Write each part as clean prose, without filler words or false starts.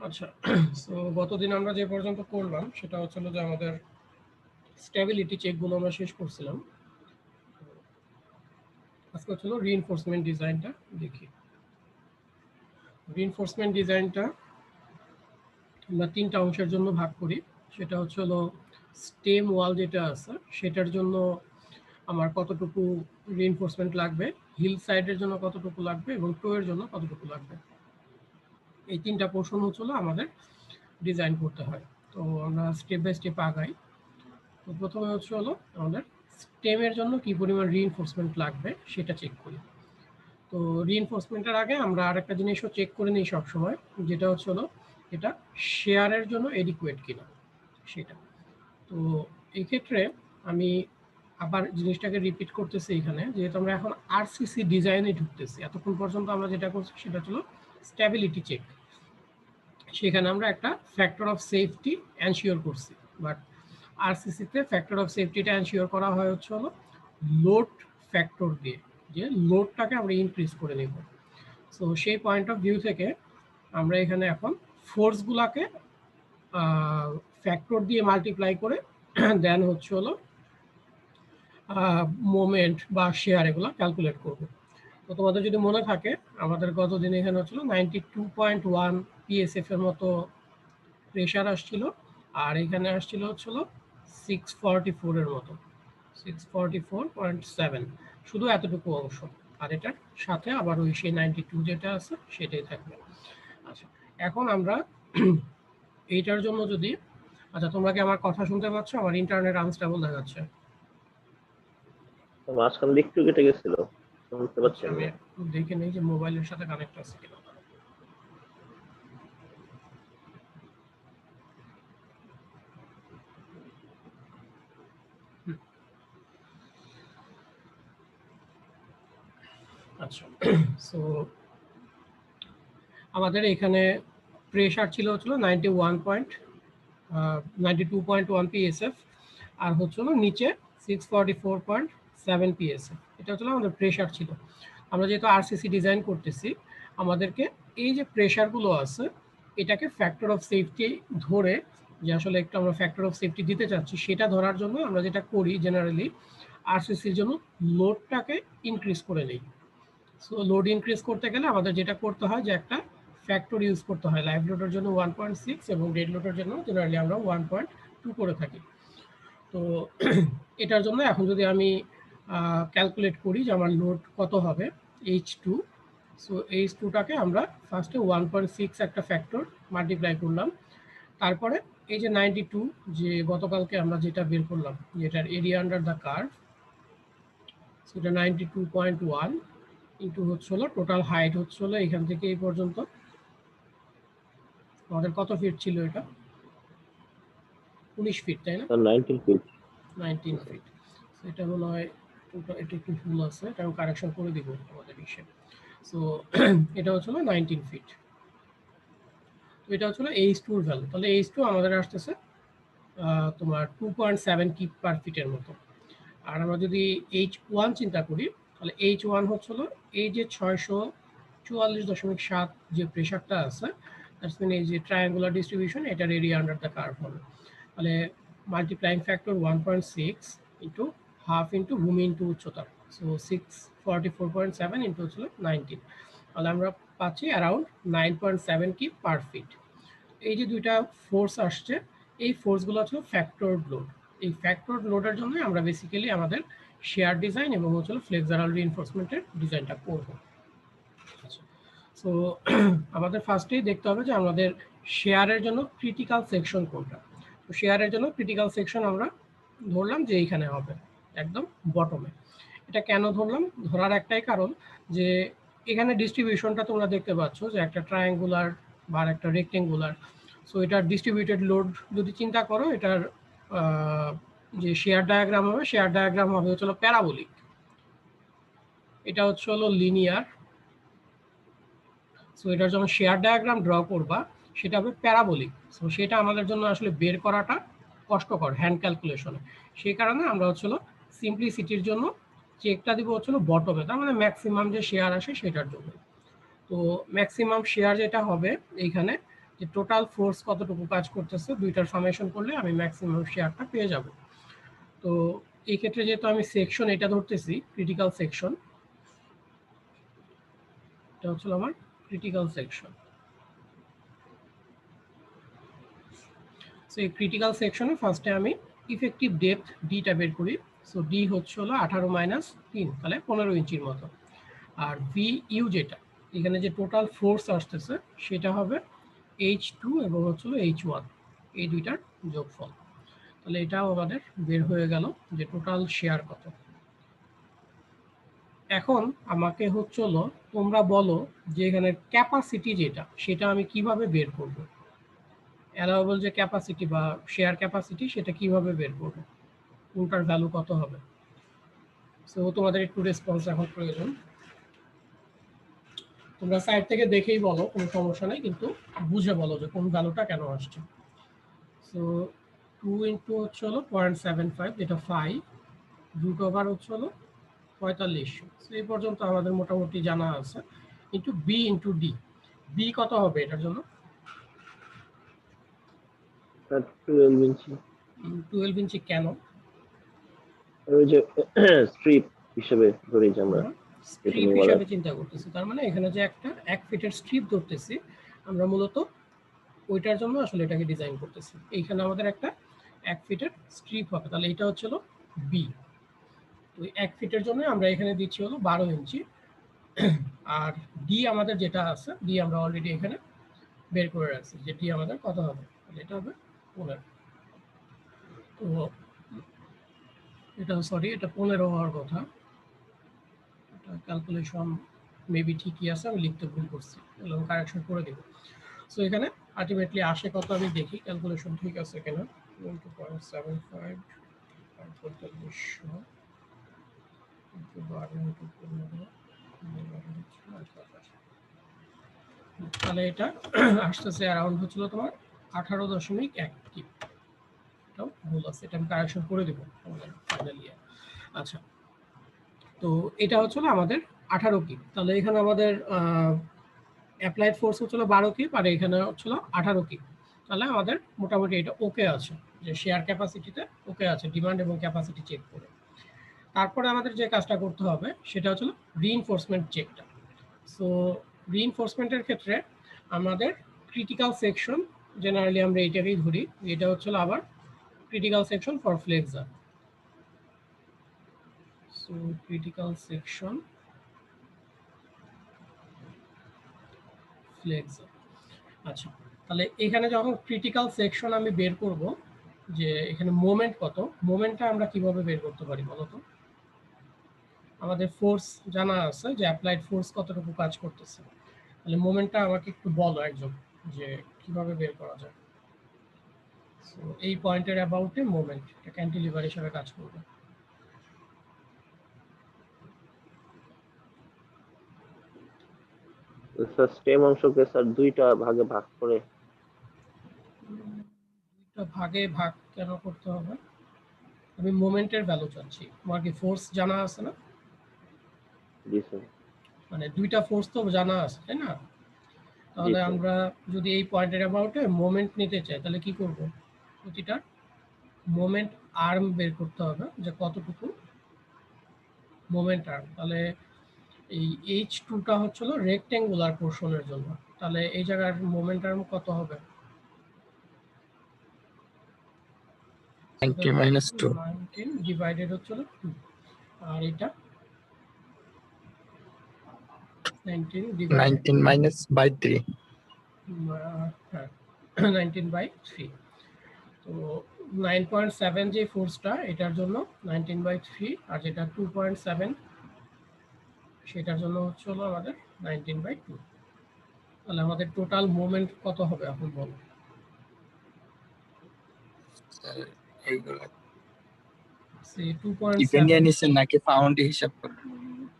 আচ্ছা, সো গতদিন আমরা যে পর্যন্ত করলাম সেটা হচ্ছিল যে আমাদের স্টেবিলিটি চেকগুলো আমরা শেষ করছিলাম। আজকে হচ্ছিল রিইনফোর্সমেন্ট ডিজাইনটা দেখি। রিইনফোর্সমেন্ট ডিজাইনটা আমরা তিনটা অংশের জন্য ভাগ করি। সেটা হচ্ছিল স্টেম ওয়াল যেটা আছে সেটার জন্য আমার কতটুকু রিইনফোর্সমেন্ট লাগবে, হিল সাইডের জন্য কতটুকু লাগবে এবং টোয়ের জন্য কতটুকু লাগবে। এই তিনটা পোর্শন হচ্ছিল আমাদের ডিজাইন করতে হয়। তো আমরা স্টেপ বাই স্টেপ আগাই। তো প্রথমে হচ্ছে হলো আমাদের স্টেমের জন্য কি পরিমাণ রিইনফোর্সমেন্ট লাগবে সেটা চেক করি। তো রিইনফোর্সমেন্টের আগে আমরা আরেকটা জিনিসও চেক করে নিই সবসময়, যেটা হচ্ছে হলো এটা শেয়ারের জন্য এডিকুয়েট কিনা সেটা। তো এই ক্ষেত্রে আমি আবার জিনিসটাকে রিপিট করতেছি এখানে, যেহেতু আমরা এখন আরসিসি ডিজাইনে ঢুকতেছি। এতক্ষণ পর্যন্ত আমরা যেটা করছি সেটা হলো স্ট্যাবিলিটি চেক। সেখানে আমরা একটা ফ্যাক্টর অফ সেফটি এনশিওর করছি, বাট আরসিসিতে ফ্যাক্টর অফ সেফটিটা এনশিওর করা হয় হচ্ছে হলো লোড ফ্যাক্টর দিয়ে, যে লোডটাকে আমরা ইনক্রিজ করে নেব। সো সেই পয়েন্ট অফ ভিউ থেকে আমরা এখানে এখন ফোর্সগুলাকে ফ্যাক্টর দিয়ে মাল্টিপ্লাই করে দেন হচ্ছে হলো মোমেন্ট বা শেয়ার এগুলো ক্যালকুলেট করব। তো তোমাদের যদি মনে থাকে আমাদের গতদিন এখানে হচ্ছিল 92.1 পিএসএফ এর মতো প্রেশার আসছিল, আর এখানে আসছিল হচ্ছিল 644 এর মতো, 644.7, শুধু এতটুকু অংশ। আর এটার সাথে আবার ওই সেই 92 যেটা আছে সেটাই থাকবে। আচ্ছা, এখন আমরা এইটার জন্য যদি, আচ্ছা তোমরা কি আমার কথা শুনতে পাচ্ছ? আমার ইন্টারনেট আনস্টেবল দেখাচ্ছে। মাঝখান দিয়ে একটু কেটে গেছিল, শুনতে পাচ্ছি আমি না। দেখে নেই যে মোবাইলের সাথে কানেক্ট আছে কিনা। আচ্ছা, সো আমাদের এখানে প্রেশার ছিল হচ্ছিল 92.1 পিএসএফ, আর হচ্ছিল নিচে 644.7 পিএসএফ। এটা হচ্ছিল আমাদের প্রেশার ছিল। আমরা যেহেতু আরসিসি ডিজাইন করতেছি, আমাদেরকে এই যে প্রেশারগুলো আছে এটাকে ফ্যাক্টর অফ সেফটি ধরে, যে আসলে একটু আমরা ফ্যাক্টর অফ সেফটি দিতে চাচ্ছি সেটা ধরার জন্য আমরা যেটা করি জেনারেলি আরসিসির জন্য লোডটাকে ইনক্রিজ করে নিই। সো লোড ইনক্রিজ করতে গেলে আমাদের যেটা করতে হয় যে একটা ফ্যাক্টর ইউজ করতে হয়। লাইভ লোডের জন্য 1.6 এবং ডেড লোডের জন্য জেনারেলি আমরা 1.2 করে থাকি। তো এটার জন্য এখন যদি আমি ক্যালকুলেট করি যে আমার লোড কত হবে H2, সো H2টাকে আমরা ফার্স্টে 1.6 একটা ফ্যাক্টর মাল্টিপ্লাই করলাম। তারপরে এই যে 92 যে গতকালকে আমরা যেটা বের করলাম, যেটার এরিয়া আন্ডার দ্য কার্ভ, সেটা 92.1 ইন্টু হচ্ছে হলো টোটাল হাইট হচ্ছে হলো এখান থেকে এই পর্যন্ত আমাদের কত ফিট ছিল? এটা 19 ফিট, তাই না? 19 ফিট। 19 ফিট। এটা মনে হয় এটা একটু ভুল আছে, এটা আমি কারেকশন করে দিব আমাদের ইসে। সো এটা হচ্ছে 19 ফিট। তো এটা হচ্ছে H2 এর ভ্যালু। তাহলে H2 আমাদের আসতেছে তোমার 2.7 কিপ পার ফিটের মতো। আর আমরা যদি H1 চিন্তা করি, তাহলে H1 হচ্ছে এই যে 644.7 যে প্রেশারটা আছে, দ্যাটস মিন এই যে ট্রায়াঙ্গুলার ডিস্ট্রিবিউশন, এটার এরিয়া আন্ডার দ্য কার্ভ হবে। তাহলে multiplying factor 1.6 into half into ভূমি ইন্টু উচ্চতা, সো 644.7 ইন্টু হচ্ছিল 19। তাহলে আমরা পাচ্ছি অ্যারাউন্ড 9.7 কিপ পার ফিট। এই যে দুইটা ফোর্স আসছে, এই ফোর্সগুলো হচ্ছে ফ্যাক্টর লোড। এই ফ্যাক্টর লোডের জন্য আমরা বেসিক্যালি আমাদের শেয়ার ডিজাইন এবং হচ্ছে ফ্লেক্সারাল রিইনফোর্সমেন্টের ডিজাইনটা করব। আচ্ছা, সো আমাদের ফার্স্টেই দেখতে হবে যে আমাদের শেয়ারের জন্য ক্রিটিক্যাল সেকশন কোনটা। তো শেয়ারের জন্য ক্রিটিক্যাল সেকশন আমরা ধরলাম যে এইখানে হবে, একদম বটমে। এটা কেন ধরলাম? ধরার একটাই কারণ যে এখানে ডিস্ট্রিবিউশনটা তোমরা দেখতে পাচ্ছ যে একটা ট্রায়াঙ্গুলার বা একটা রেক্টেঙ্গুলার। সো এটার ডিস্ট্রিবিউটেড লোড যদি চিন্তা করো, এটার যে শেয়ার ডায়াগ্রাম হবে, শেয়ার ডায়াগ্রাম হবে হচ্ছে প্যারাবোলিক। এটা হচ্ছে হলো লিনিয়ার। সো এটার যখন শেয়ার ডায়াগ্রাম ড্র করবা সেটা হবে প্যারাবোলিক। সো সেটা আমাদের জন্য আসলে বের করাটা কষ্টকর হ্যান্ড ক্যালকুলেশনে। সেই কারণে আমরা হচ্ছিল সিম্পলিসিটির জন্য চেকটা দিব হচ্ছিল বটমে, তার মানে ম্যাক্সিমাম যে শেয়ার আসে সেটার জন্য। তো ম্যাক্সিমাম শেয়ার যেটা হবে এইখানে যে টোটাল ফোর্স কতটুকু কাজ করতেছে দুইটার সামেশন করলে আমি ম্যাক্সিমাম শেয়ারটা পেয়ে যাব। তো এই ক্ষেত্রে যেহেতু আমি সেকশন এটা ধরতেছি ক্রিটিক্যাল সেকশন, এটা হচ্ছে আমার ক্রিটিক্যাল সেকশন। সো এই ক্রিটিক্যাল সেকশনে ফার্স্টে আমি ইফেক্টিভ ডেপথ ডিটা বের করি। সো ডি হচ্ছে হলো 18 মাইনাস 3, তাহলে 15 ইঞ্চির মতো। আর ভি ইউ যেটা এখানে যে টোটাল ফোর্স আসতেছে সেটা হবে H2 এবং হচ্ছে H1, এই দুইটার যোগফল। তাহলে এটাও আমাদের বের হয়ে গেল যে টোটাল শেয়ার কত। এখন আমাকে হচ্ছে হলো তোমরা বলো যে এখানে ক্যাপাসিটি যেটা সেটা আমি কিভাবে বের করব, অ্যালাউয়েবল যে ক্যাপাসিটি বা শেয়ার ক্যাপাসিটি সেটা কিভাবে বের করব, কোনটার ভ্যালু কত হবে। সো তোমাদের একটু রেসপন্স এখন প্রয়োজন। তোমরা সাইড থেকে দেখেই বলো, কোনো সমস্যা নেই, কিন্তু বুঝে বলো যে কোন ভ্যালুটা কেন আসছে। সো 2 ইন্টু হচ্ছে হলো 0.75 যেটা 5 রুট ওভার হচ্ছে হলো 4500। সো এই পর্যন্ত আমাদের মোটামুটি জানা আছে। Into B into D, B কত হবে এটার জন্য? 12 ইঞ্চি। 12 ইঞ্চি কেন? ওই যে স্ট্রিপ হিসেবে ধরি যে আমরা, স্ট্রিপ হিসাবে চিন্তা করতেছি, তার মানে এখানে যে একটা 1 ফিটের স্ট্রিপ ধরতেছি আমরা, মূলত ওইটার জন্য আসলে এটাকে ডিজাইন করতেছি। এইখানে আমাদের একটা 1 ফিটের স্ট্রিপ হবে, তাহলে এটা হচ্ছে হলো বি। তো 1 ফিটের জন্য আমরা এখানে দিচ্ছি হলো 12 ইঞ্চি। আর ডি আমাদের যেটা আছে, ডি আমরা অলরেডি এখানে বের করে রাখছি যে ডি আমাদের কত হবে, এটা হবে 15। তো এটা সরি, এটা 15 হওয়ার কথা। এটা ক্যালকুলেশন মেবি ঠিকই আছে, আমি লিখতে ভুল করছি, এবং কারেকশন করে দেব। সো এখানে আলটিমেটলি আসে কত আমি দেখি ক্যালকুলেশন ঠিক আছে কিনা। 2.75 4500 তাহলে এটা আসতেছে অ্যারাউন্ড হচ্ছিল তোমার 18.1 কিপ। এটাও ভুল আছে, এটা আমি কারেকশন করে দেবো ফাইনালি। আচ্ছা, তো এটা হচ্ছিল আমাদের 18 কিপ। তাহলে এখানে আমাদের অ্যাপ্লাইড ফোর্স হচ্ছিল 12 কিপ, আর এখানে হচ্ছিল 18 কিপ। তাহলে আমাদের মোটামুটি এটা ওকে আছে, যে শেয়ার ক্যাপাসিটিতে ওকে আছে ডিমান্ড এবং ক্যাপাসিটি চেক করে। তারপরে আমাদের যে কাজটা করতে হবে সেটা হচ্ছিল রিইনফোর্সমেন্ট চেকটা। সো রিইনফোর্সমেন্টের ক্ষেত্রে আমাদের ক্রিটিক্যাল সেকশন, জেনারেলি আমরা এইটাকেই ধরি, এটা হচ্ছিল আবার critical section for flexor. So critical section flexor. আচ্ছা, তাহলে এখানে যখন ক্রিটিক্যাল সেকশন আমি বের করব যে এখানে মোমেন্ট কত, মোমেন্টটা আমরা কিভাবে বের করতে পারি বলো তো? আমাদের ফোর্স জানা আছে যে অ্যাপ্লাইড ফোর্স কতটুকু কাজ করতেছে, তাহলে মোমেন্টটা আমাকে একটু বলো একজন যে কিভাবে বের করা যায়। সো এই পয়েন্টের অ্যাবাউটে মোমেন্ট এটা ক্যান্টিলিভার হিসেবে কাজ করবে। স্যার স্টেম অংশকে স্যার দুইটা ভাগে ভাগ করে। দুইটা ভাগে ভাগ কেন করতে হবে? আমি মোমেন্টের ভ্যালু চাচ্ছি, তোমার কি ফোর্স জানা আছে না? জি স্যার। মানে দুইটা ফোর্স তো জানা আছে তাই না? তাহলে আমরা যদি এই পয়েন্টের অ্যাবাউটে মোমেন্ট নিতে চাই তাহলে কি করব? প্রতিটা মোমেন্ট আর্ম বের করতে হবে যে কতটুকু মোমেন্ট আর্ম। তাহলে এই H2টা হচ্ছিল রেক্ট্যাঙ্গুলার পোর্শনের জন্য, তাহলে এই জায়গার মোমেন্ট আর্ম কত হবে? 90 minus 2 19 ডিভাইডেড হচ্ছিল 2, আর এটা 19 ডিভাইডেড 19 minus by 3 হ্যাঁ 19/3। তো 9.7 যে ফোর্সটা এটার জন্য 19/3, আর যেটা 2.7 সেটার জন্য হচ্ছে হলো আমাদের 19/2। তাহলে আমাদের টোটাল মোমেন্ট কত হবে এখন বলো? এইগুলো সে ডিপেন্ড 2.7 নিছেন নাকি পাউন্ড হিসাব করে?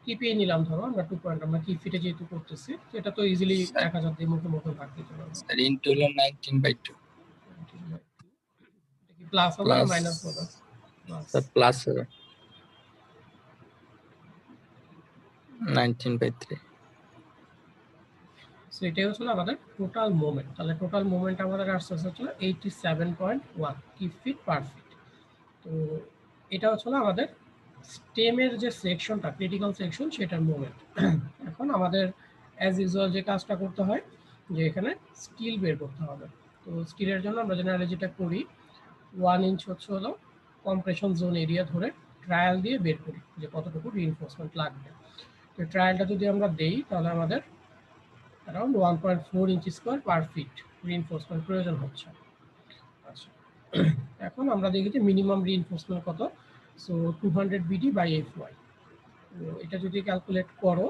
কিপিয়ে নিলাম, ধরো আমরা 2 পয়েন্ট, আমরা কি ফিটে যেহেতু করতেছি এটা তো ইজিলি 1000 দিয়ে মুখে মুখে ভাগ দিতে পারবো। স্যার ইনটু হলো 19/2 কি প্লাস হবে না মাইনাস হবে? স্যার প্লাস হবে 19/3। সো এটাই হচ্ছিল আমাদের টোটাল মোমেন্ট। তাহলে টোটাল মোমেন্ট আমাদের আসছে হচ্ছিল 87.1 কিউব ফিট পার ফিট। তো এটা হচ্ছিল আমাদের স্টেমের যে সেকশনটা, ক্রিটিক্যাল সেকশন, সেটার মোমেন্ট। এখন আমাদের অ্যাজ ইউজুয়াল যে কাজটা করতে হয়, যে এখানে স্টিল বের করতে হবে। তো স্টিলের জন্য আমরা জেনারেলি যেটা করি, 1 ইঞ্চ হচ্ছে হলো কম্প্রেশন জোন এরিয়া ধরে ট্রায়াল দিয়ে বের করি যে কতটুকু রিইনফোর্সমেন্ট লাগবে। তো ট্রায়ালটা যদি আমরা দেই তাহলে আমাদের around 1.4 inch square per feet reinforcement প্রয়োজন হচ্ছে। আচ্ছা, এখন আমরা দেখি যে মিনিমাম রিইনফোর্সমেন্ট কত। So 200 BD by FY। তো এটা যদি ক্যালকুলেট করো,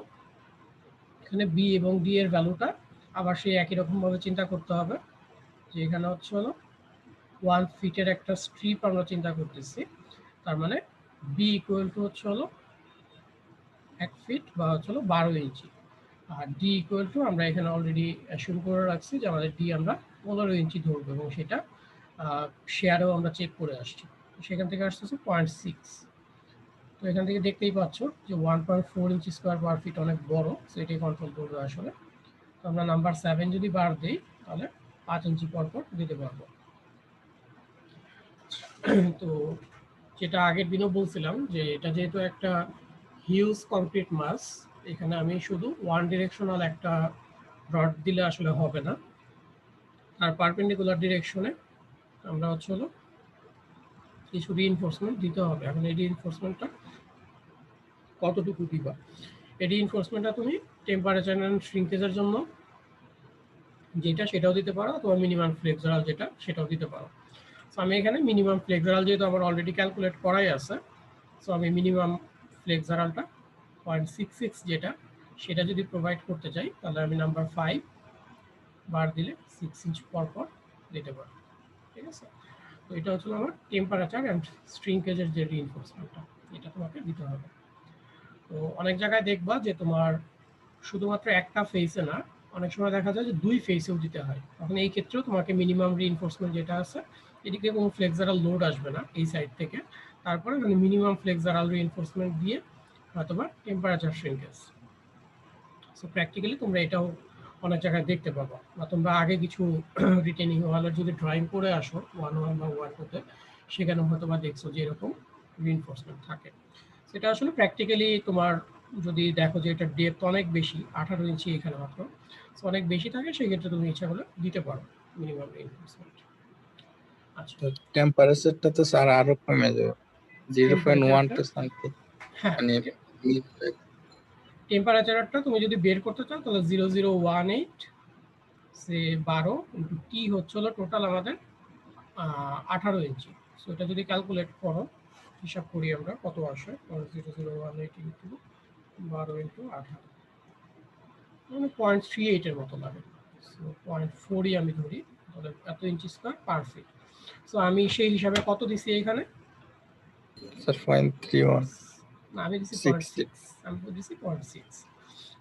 এখানে বি এবং ডি এর ভ্যালুটা আবার সেই একই রকমভাবে চিন্তা করতে হবে, যে এখানে হচ্ছে হলো 1 ফিটের একটা স্ট্রিপ আমরা চিন্তা করতেছি, তার মানে বি ইকুয়াল টু হচ্ছে হলো 1 ফিট বা হচ্ছে হলো 12 ইঞ্চি। আর ডি ইকুয়াল টু আমরা এখানে অলরেডি অ্যাসিউম করে রাখছি যে আমাদের ডি আমরা 15 ইঞ্চি ধরবো, এবং সেটা শেয়ারেও আমরা চেক করে আসছি। সেখান থেকে আসতেছে 0.6। তো এখান থেকে দেখতেই পাচ্ছ যে 1.4 ইঞ্চি স্কোয়ার পার ফিট অনেক বড়, সো এটাই কন্ট্রোল করবে আসলে। তো আমরা নাম্বার 7 যদি বার দিই তাহলে 5 ইঞ্চি পর পর দিতে পারবো। তো যেটা আগের দিনও বলছিলাম যে এটা যেহেতু একটা হিউজ কংক্রিট মাস, এখানে আমি শুধু ওয়ান ডিরেকশনাল একটা রড দিলে আসলে হবে না, আর পারপেন্ডিকুলার ডিরেকশনে আমরা হচ্ছে হলো কিছু রিইনফোর্সমেন্ট দিতে হবে। এখন এই রিইনফোর্সমেন্টটা কতটুকু দিবা, এই রিইনফোর্সমেন্টটা তুমি টেম্পারেচার অ্যান্ড শ্রিঙ্কেজের জন্য যেটা সেটাও দিতে পারো, অথবা মিনিমাম ফ্লেক্সারাল যেটা সেটাও দিতে পারো। সো আমি এখানে মিনিমাম ফ্লেক্সারাল যেহেতু আমার অলরেডি ক্যালকুলেট করাই আছে, সো আমি মিনিমাম ফ্লেক্সারালটা 0.66 যেটা, সেটা যদি প্রোভাইড করতে চাই তাহলে আমি নাম্বার 5 বার দিলে 6 ইঞ্চ পর পর দিতে পারবো। ঠিক আছে, তো এটা হচ্ছে আমার টেম্পারেচার অ্যান্ড শ্রিঙ্কেজের যে রিইনফোর্সমেন্টটা, এটা তোমাকে দিতে হবে। তো অনেক জায়গায় দেখবা যে তোমার শুধুমাত্র একটা ফেসে না, অনেক সময় দেখা যায় যে 2 ফেসেও দিতে হয়। তখন এই ক্ষেত্রেও তোমাকে মিনিমাম রিইনফোর্সমেন্ট যেটা আছে, এদিকে কোনো ফ্লেক্সারাল লোড আসবে না এই সাইড থেকে, তারপরে মানে মিনিমাম ফ্লেক্সারাল রিইনফোর্সমেন্ট দিয়ে অথবা টেম্পারেচার শ্রিঙ্কেজ। সো প্র্যাকটিক্যালি তোমরা এটাও অনেক জায়গায় দেখতে পাবো, বা তোমরা আগে কিছু রিটেনিং ওয়ালের যদি ড্রয়িং করে আসো 1-1 বা 1-2-তে, সেখানে হয়তো বা দেখছো যে এরকম রিইনফোর্সমেন্ট থাকে। সেটা আসলে প্র্যাকটিক্যালি তোমার যদি দেখো যে এটা ডেপথ অনেক বেশি, 18 ইঞ্চি এখানে মাত্র, সো অনেক বেশি থাকে, সেক্ষেত্রে তুমি ইচ্ছা করলে দিতে পারো মিনিমাম রিইনফোর্সমেন্ট। আচ্ছা, তো টেম্পারেচারটা তো স্যার আরো কমে যাবে 0.1 টেম্পারেচারটা, টু সামথিং, হ্যাঁ, মানে টেম্পারেচারটা তুমি যদি বের করতে চাও তাহলে 0018 সে 12 ইন্টু টি হচ্ছে হলো টোটাল আমাদের 18 ইঞ্চি। সো এটা যদি ক্যালকুলেট করো, হিসাব করি আমরা কত আসে, 0018 ইন্টু 12 ইন্টু 18, মানে 0.38 এর মতো লাগে। সো 0.4ই আমি ধরি, তাহলে এত ইঞ্চি স্কোয়ার পার ফিট। সো আমি সেই হিসাবে কত দিছি এখানে, স্যার 0.31 না আমি দিছি 60 0.6, আমি দিছি 0.6।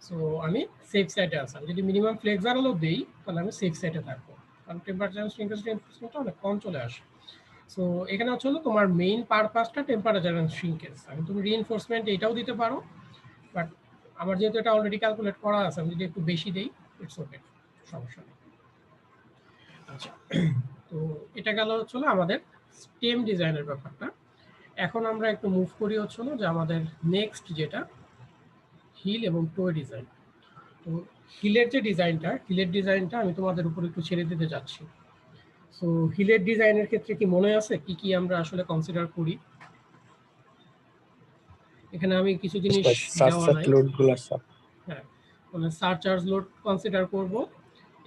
সো আমি সেফ সাইডে আছি। আমি যদি মিনিমাম ফ্লেক্সারালও দিই তাহলে আমি সেফ সাইডে থাকবো, কারণ টেম্পারেচার শ্রিঙ্কেজ রিইনফোর্সমেন্টটা অনেক কম চলে আসে। সো এখানে হচ্ছে হলো তোমার মেইন পারপাসটা টেম্পারেচার অ্যান্ড শ্রিঙ্কেজ। এখন তুমি রিইনফোর্সমেন্ট এটাও দিতে পারো, বাট আমার যেহেতু এটা অলরেডি ক্যালকুলেট করা আছে, আমি যদি একটু বেশি দিই ইটস ওকে, সমস্যা নেই। আচ্ছা, তো এটা গেল হচ্ছিল আমাদের স্টেম ডিজাইনের ব্যাপারটা। এখন আমরা একটু মুভ করি হচ্ছিল যে আমাদের নেক্সট যেটা হিল এবং টো ডিজাইন। তো হিলের যে ডিজাইনটা, হিলের ডিজাইনটা আমি তোমাদের উপর একটু ছেড়ে দিতে যাচ্ছি। সো হিলের ডিজাইনের ক্ষেত্রে কি মনে আছে কি কি আমরা আসলে কনসিডার করি? এখানে আমি কিছু জিনিস দেওয়া নাই। লোডগুলো সব হ্যাঁ, মানে সারচার্জ লোড কনসিডার করব,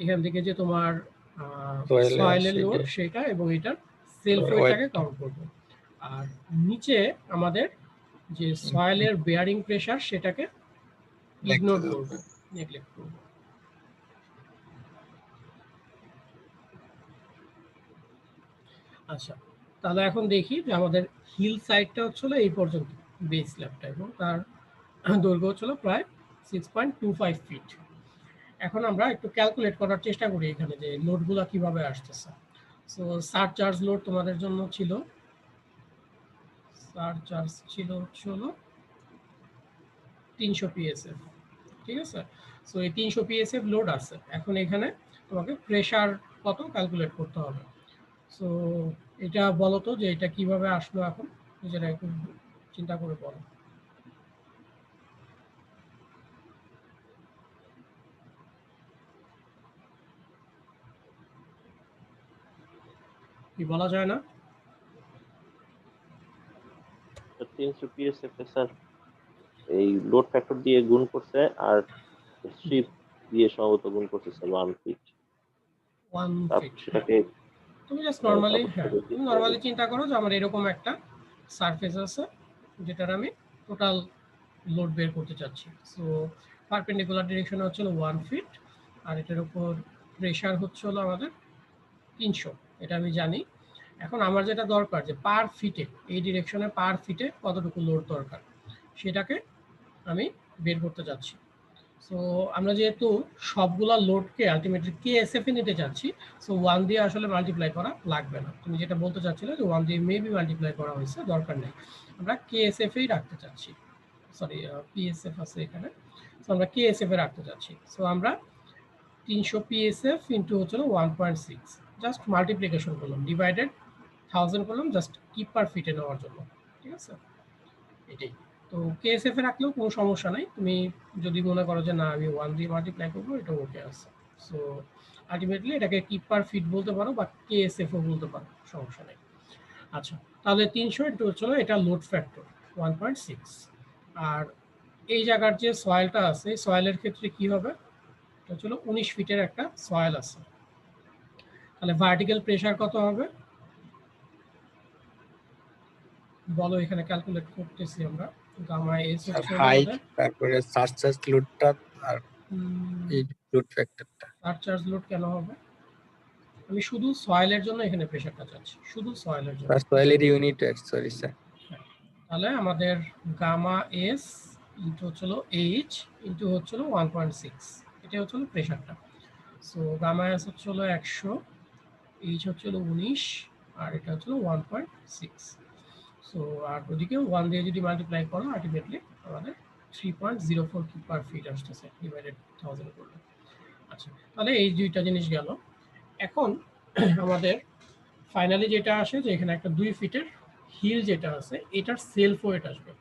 এখান থেকে যে তোমার সয়েলের লোড সেটা, এবং এটার সেলফ ওয়েটটাকে কাউন্ট করব। আর নিচে আমাদের যে সয়েলের বেয়ারিং প্রেসার সেটাকে ইগনোর করব, নেগলেক্ট করব। আচ্ছা, তাহলে এখন দেখি যে আমাদের হিল সাইডটা হচ্ছিল এই পর্যন্ত বেস স্ল্যাবটা, এবং তার দৈর্ঘ্য হচ্ছিল প্রায় 6.25 ফিট। এখন আমরা একটু ক্যালকুলেট করার চেষ্টা করি এখানে যে লোডগুলো কিভাবে আসতেছে। সো সারচার্জ লোড তোমাদের জন্য ছিল, সারচার্জ ছিল হলো 300 PSF। ঠিক আছে, সো এই 300 পিএসএফ লোড আছে, এখন এখানে তোমাকে প্রেসার কত ক্যালকুলেট করতে হবে। সো এটা বলো তো যে এটা কিভাবে আসলো, এখন নিজেরা একটু চিন্তা করে বলো। কি বলা যায় না? 300 পিএসএফ স্যার এই লোড ফ্যাক্টর দিয়ে গুণ করছে আর স্ট্রিপ দিয়ে সম্ভবত গুণ করছে স্যার 1 ফিট। 1 ফিট। সেটাকে তুমি জাস্ট নরমালি, তারপর হ্যাঁ সেটাকে তুমি দিতে নরমালি হবে। চিন্তা করো যে আমার এরকম একটা সারফেস আছে যেটার আমি টোটাল লোড বের করতে চাচ্ছি। সো পারপেন্ডিকুলার ডিরেকশন হচ্ছে 1 ফিট, আর এটার উপর প্রেসার হচ্ছে হলো আমাদের 300, এটা আমি জানি। এখন আমার যেটা দরকার যে পার ফিটে, এই ডিরেকশনে পার ফিটে কতটুকু লোড দরকার সেটাকে আমি বের করতে যাচ্ছি। সো আমরা যেহেতু সবগুলা লোডকে আলটিমেটলি কেএসএফ এ নিতে চাচ্ছি, সো 1 দিয়ে আসলে মাল্টিপ্লাই করা লাগবে না। তুমি যেটা বলতে চাচ্ছিলে যে 1 দিয়ে মেবি মাল্টিপ্লাই করা হয়েছে, দরকার নেই, আমরা কেএসএফ এই রাখতে চাচ্ছি। সরি, পিএসএফ আছে এখানে, সো আমরা কেএসএফ এ রাখতে চাচ্ছি। সো আমরা 300 পিএসএফ ইন্টু হচ্ছে 1.6 জাস্ট মাল্টিপ্লিকেশন করলাম, ডিভাইডেড 1000 করলাম, জাস্ট কিপ পার ফিটে নেওয়ার জন্য। ঠিক আছে, এটাই। তো কেএসএফ এ রাখলেও কোনো সমস্যা নাই, তুমি যদি মনে করো যে না আমি 1 দিয়ে মাল্টিপ্লাই করবো, এটা ওকে আছে। সো আলটিমেটলি এটাকে কিপ পার ফিট বলতে পারো বা কেএসএফ ও বলতে পারো, সমস্যা নেই। আচ্ছা, তাহলে 300 ইন্টু হচ্ছিল এটা লোড ফ্যাক্টর 1.6। আর এই জায়গার যে সয়েলটা আছে, সয়েলের ক্ষেত্রে কি হবে, এটা হচ্ছিল 19 ফিটের একটা সয়েল আছে, তাহলে ভার্টিক্যাল প্রেসার কত হবে বলো, এখানে ক্যালকুলেট করতেছি আমরা। গামা এস স্যার হচ্ছে হাইট, আমাদের তারপরে সারচার্জ লোডটা আর এই লোড ফ্যাক্টরটা। সারচার্জ লোড কেন হবে, আমি শুধু সয়েলের জন্য এখানে প্রেসারটা চাচ্ছি, শুধু সয়েলের জন্য। স্যার সয়েলের ইউনিট সরি স্যার। তাহলে আমাদের গামা এস ইন্টু হচ্ছিল এইচ ইন্টু হচ্ছিল 1.6, এটা হচ্ছিল প্রেসারটা। সো গামা এস হচ্ছিল 100, এইচ হচ্ছিল 19, আর এটা হচ্ছিল 1.6। সো আর ওদিকে 1 দিয়ে যদি মাল্টিপ্লাই করো আলটিমেটলি আমাদের 3.04 কিপ পার ফিট আসতেছে ডিভাইডেড 1000 করলে। আচ্ছা, তাহলে এই দুইটা জিনিস গেল। এখন আমাদের ফাইনালি যেটা আসে যে এখানে একটা 2 ফিটের হিল যেটা আছে, এটার সেলফ ওয়েট আসবে।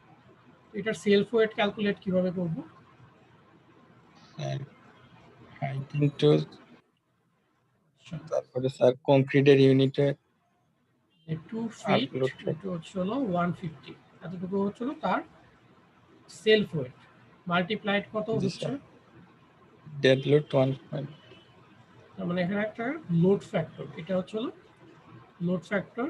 এটার সেলফ ওয়েট ক্যালকুলেট কিভাবে করব? হাইট ইনটু তারপরে স্যার কংক্রিটের ইউনিটে 2 আর ফিট লোড ইন্টু হচ্ছে হলো 150, এতটুকু হচ্ছে হলো তার সেলফ ওয়েট, মাল্টিপ্লাইড কত জি হচ্ছে, স্যার ডেড লোড 1. তার মানে এখানে একটা লোড ফ্যাক্টর, এটা হচ্ছে হলো লোড ফ্যাক্টর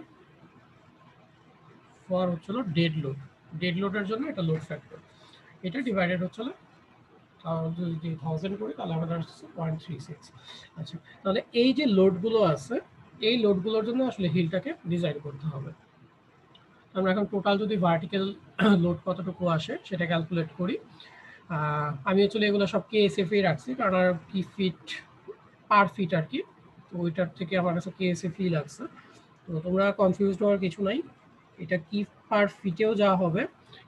ফর হচ্ছে হলো ডেড লোড, ডেড লোডের জন্য এটা লোড ফ্যাক্টর, এটা ডিভাইডেড হচ্ছে হলো যদি 1000 করি তাহলে আমাদের আসছে 0.36। আচ্ছা, তাহলে এই যে লোডগুলো আছে, এই লোডগুলোর জন্য আসলে হিলটাকে ডিজাইন করতে হবে। আমরা এখন টোটাল যদি ভার্টিক্যাল লোড কতটুকু আসে সেটা ক্যালকুলেট করি। আমি আসলে এগুলো সব কেএসএফ এই রাখছি, কারণ আর কি ফিট পার ফিট আর কি, তো ওইটার থেকে আমার কাছে কেএসএফ ই লাগছে। তো তোমরা কনফিউজড হওয়ার কিছু নাই, এটা কি পার ফিটেও যা হবে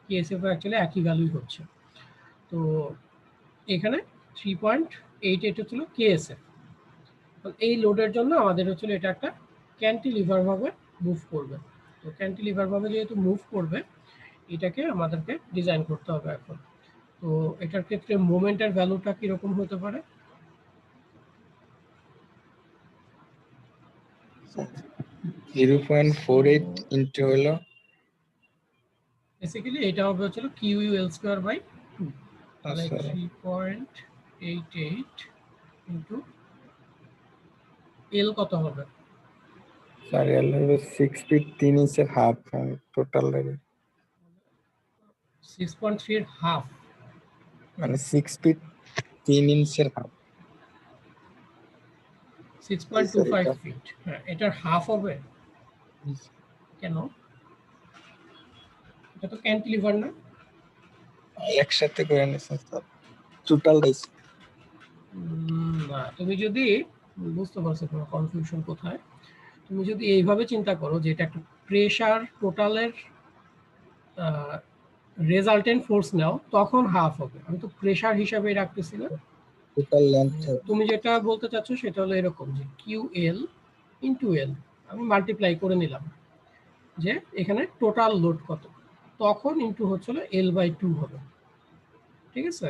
কেএসএফ অ্যাকচুয়ালি একই ভ্যালুই হচ্ছে। তো এখানে 3.88 হচ্ছিল কেএসএফ। এই লোডের জন্য আমাদের হচ্ছিল এটা একটা ক্যান্টিলিভার ভাবে মুভ করবে। তো ক্যান্টিলিভার ভাবে যেহেতু মুভ করবে, এটাকে আমাদেরকে ডিজাইন করতে হবে এখন। তো এটার ক্ষেত্রে মোমেন্টের ভ্যালুটা কিরকম হতে পারে? 0.48 ইনটু হলো বেসিক্যালি এটা হবে হচ্ছিল Q U L square by 2, তাহলে আচ্ছা 3.88 ইন্টু এল কত হবে? স্যার এল হলো 6 ফিট 3 ইঞ্চের হাফ টোটাল 6.3 এর হাফ, মানে 6 ফিট 3 ইঞ্চের হাফ। 6.25 ফিট, হ্যাঁ এটার হাফ হবে কেন? এটা তো ক্যান্টিলিভার না। একসাথে করে নিছেন স্যার টোটাল না, তুমি যদি বুঝতে পারছো তোমার কনফিউশন কোথায়, তুমি যদি এইভাবে চিন্তা করো যে এটা একটা প্রেসার টোটালের রেজাল্টেন্ট ফোর্স নাও, তখন হাফ হবে। আমি তো প্রেসার হিসাবে রাখতেছি না, টোটাল লেন্থ তুমি যেটা বলতে চাচ্ছ সেটা হলো এরকম যে QL ইন্টু L আমি মাল্টিপ্লাই করে নিলাম যে এখানে টোটাল লোড কত, তখন ইন্টু হচ্ছিল L/2 হবে, ঠিক আছে।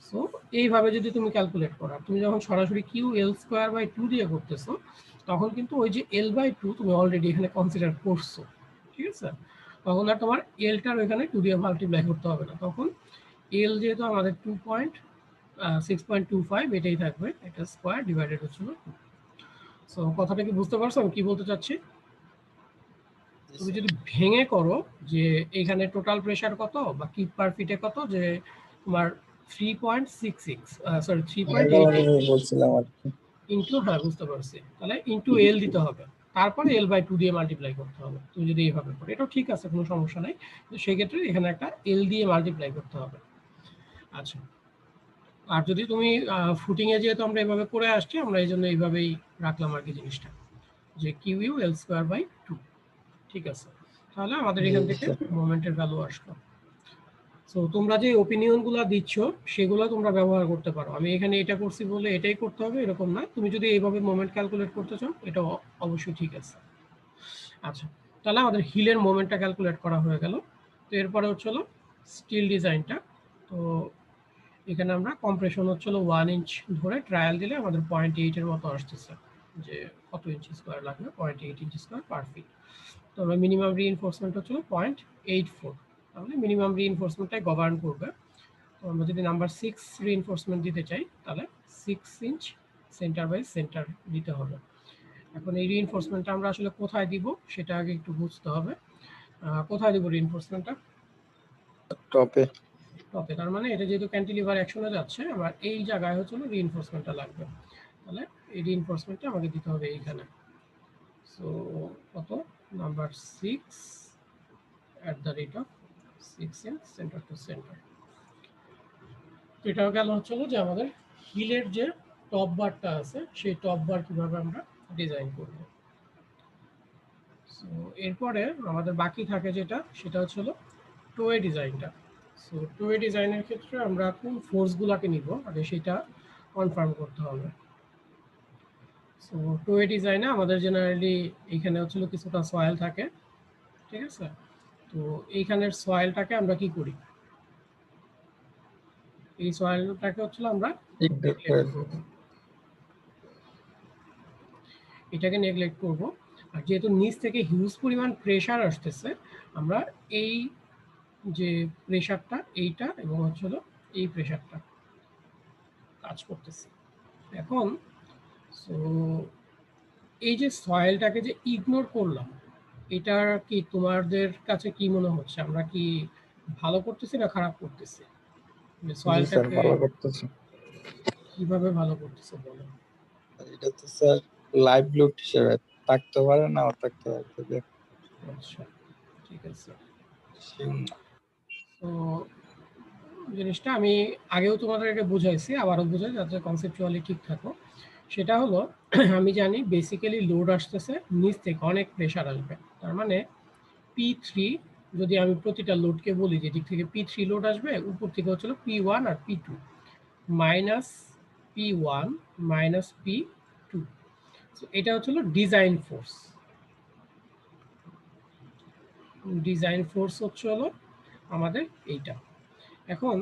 সো এইভাবে যদি তুমি ক্যালকুলেট করো, তুমি যখন সরাসরি QL²/2 দিয়ে করতেছো তখন কিন্তু ওই যে L/2 তুমি অলরেডি এখানে কনসিডার করছো, ঠিক আছে। তখন আর তোমার এলটার ওইখানে 2 দিয়ে মাল্টিপ্লাই করতে হবে না, তখন এল যেহেতু আমাদের 6.25 এটাই থাকবে, এটা স্কোয়ার ডিভাইডেড হচ্ছিল 2। সো কথাটা কি বুঝতে পারছো আমি কি বলতে চাচ্ছি? তুমি যদি ভেঙে করো যে এখানে টোটাল প্রেসার কত বা কিপ পার ফিটে কত, যে তোমার 3.66 সরি 3.8 বলছিলাম আর কি ইনটু, হ্যাঁ বুঝতে পারছি, তাহলে ইনটু এল দিতে হবে, তারপরে L/2 দিয়ে মাল্টিপ্লাই করতে হবে। তুমি যদি এইভাবে করো এটাও ঠিক আছে, কোনো সমস্যা নাই, তো সেই ক্ষেত্রে এখানে একটা এল দিয়ে মাল্টিপ্লাই করতে হবে। আচ্ছা, আর যদি তুমি ফুটিং এ যেহেতু আমরা এভাবে করে আসছি, আমরা এই জন্য এইভাবেই রাখলাম আর কি জিনিসটা, যে QU/L²/2, ঠিক আছে। তাহলে আমাদের এখান থেকে মোমেন্টের ভ্যালু আসলো। সো তোমরা যে ওপিনিয়নগুলো দিচ্ছ সেগুলো তোমরা ব্যবহার করতে পারো। আমি এখানে এটা করছি বলে এটাই করতে হবে এরকম না, তুমি যদি এইভাবে মোমেন্ট ক্যালকুলেট করতে চাও এটা অবশ্যই ঠিক আছে। আচ্ছা, তাহলে আমাদের হিলের মোমেন্টটা ক্যালকুলেট করা হয়ে গেল। তো এরপরে হচ্ছিল স্টিল ডিজাইনটা। তো এখানে আমরা কম্প্রেশন হচ্ছিল 1 ইঞ্চ ধরে ট্রায়াল দিলে আমাদের 0.8 এর মতো আসতেছে, যে কত ইঞ্চি স্কোয়ার লাগবে, 0.8 ইঞ্চি স্কোয়ার পার ফিট। তো আমরা মিনিমাম রিইনফোর্সমেন্ট হচ্ছিল 0.84, তাহলে মিনিমাম রিইনফোর্সমেন্টটাই গভর্ন করবে। তো আমরা যদি নাম্বার 6 রিইনফোর্সমেন্ট দিতে চাই তাহলে 6 ইঞ্চ সেন্টার বাই সেন্টার দিতে হবে। এখন এই রিইনফোর্সমেন্টটা আমরা আসলে কোথায় দিব সেটা আগে একটু বুঝতে হবে। কোথায় দিব রিইনফোর্সমেন্টটা? টপে। টপে, তার মানে এটা যেহেতু ক্যান্টিলিভার অ্যাকশনে যাচ্ছে আমার এই জায়গায় হচ্ছে রিইনফোর্সমেন্টটা লাগবে, তাহলে এই রিইনফোর্সমেন্টটা আমাকে দিতে হবে এইখানে। সো কত, number 6 at the rate of 6 in center to center। তো এটাও গেল হচ্ছিল যে আমাদের হিলের যে টপ বারটা আছে সেই টপ বার কিভাবে আমরা ডিজাইন করব। সো এরপরে আমাদের বাকি থাকে যেটা, সেটা হচ্ছিল টোয়ে ডিজাইনটা। সো টোয়ে ডিজাইনের ক্ষেত্রে আমরা কোন ফোর্সগুলোকে নিব আগে সেটা কনফার্ম করতে হবে। সো টোয়ে ডিজাইনে আমাদের জেনারেলি এখানে হচ্ছিল কিছুটা সয়েল থাকে, ঠিক আছে। তো এইখানের সয়েলটাকে আমরা কি করি, এই সয়েলটাকে হচ্ছিল আমরা এটাকে নেগলেক্ট করব। আর যেহেতু নিচ থেকে হিউজ পরিমাণ প্রেসার আসতেছে, আমরা এই যে প্রেসারটা এইটা এবং হচ্ছিল এই প্রেসারটা কাজ করতেছে। এখন সো এই যে সয়েলটাকে যে ইগনোর করলাম, এটা কি তোমাদের কাছে কি মনে হচ্ছে, আমরা কি ভালো করতেছি না খারাপ করতেছি? সয়েলটাকে ভালো করতেছে। কিভাবে ভালো করতেছে বলো? এটা তো স্যার লাইভ লোড হিসেবে থাকতে পারে নাও থাকতে পারে। আচ্ছা, ঠিক আছে। তো জিনিসটা আমি আগেও তোমাদেরকে বুঝাইছি, আবারও বুঝাই যাতে কনসেপচুয়ালি ঠিক থাকো। সেটা হলো আমি জানি বেসিক্যালি লোড আসতেছে নিচ থেকে, অনেক প্রেশার আসবে, তার মানে P3 যদি আমি প্রতিটা লোডকে বলি যে দিক থেকে P3 লোড আসবে, উপর থেকে হচ্ছিল P1 আর P2 minus P1 minus P2। এটা হচ্ছিল ডিজাইন ফোর্স। ডিজাইন ফোর্স হচ্ছে হলো আমাদের এইটা। এখন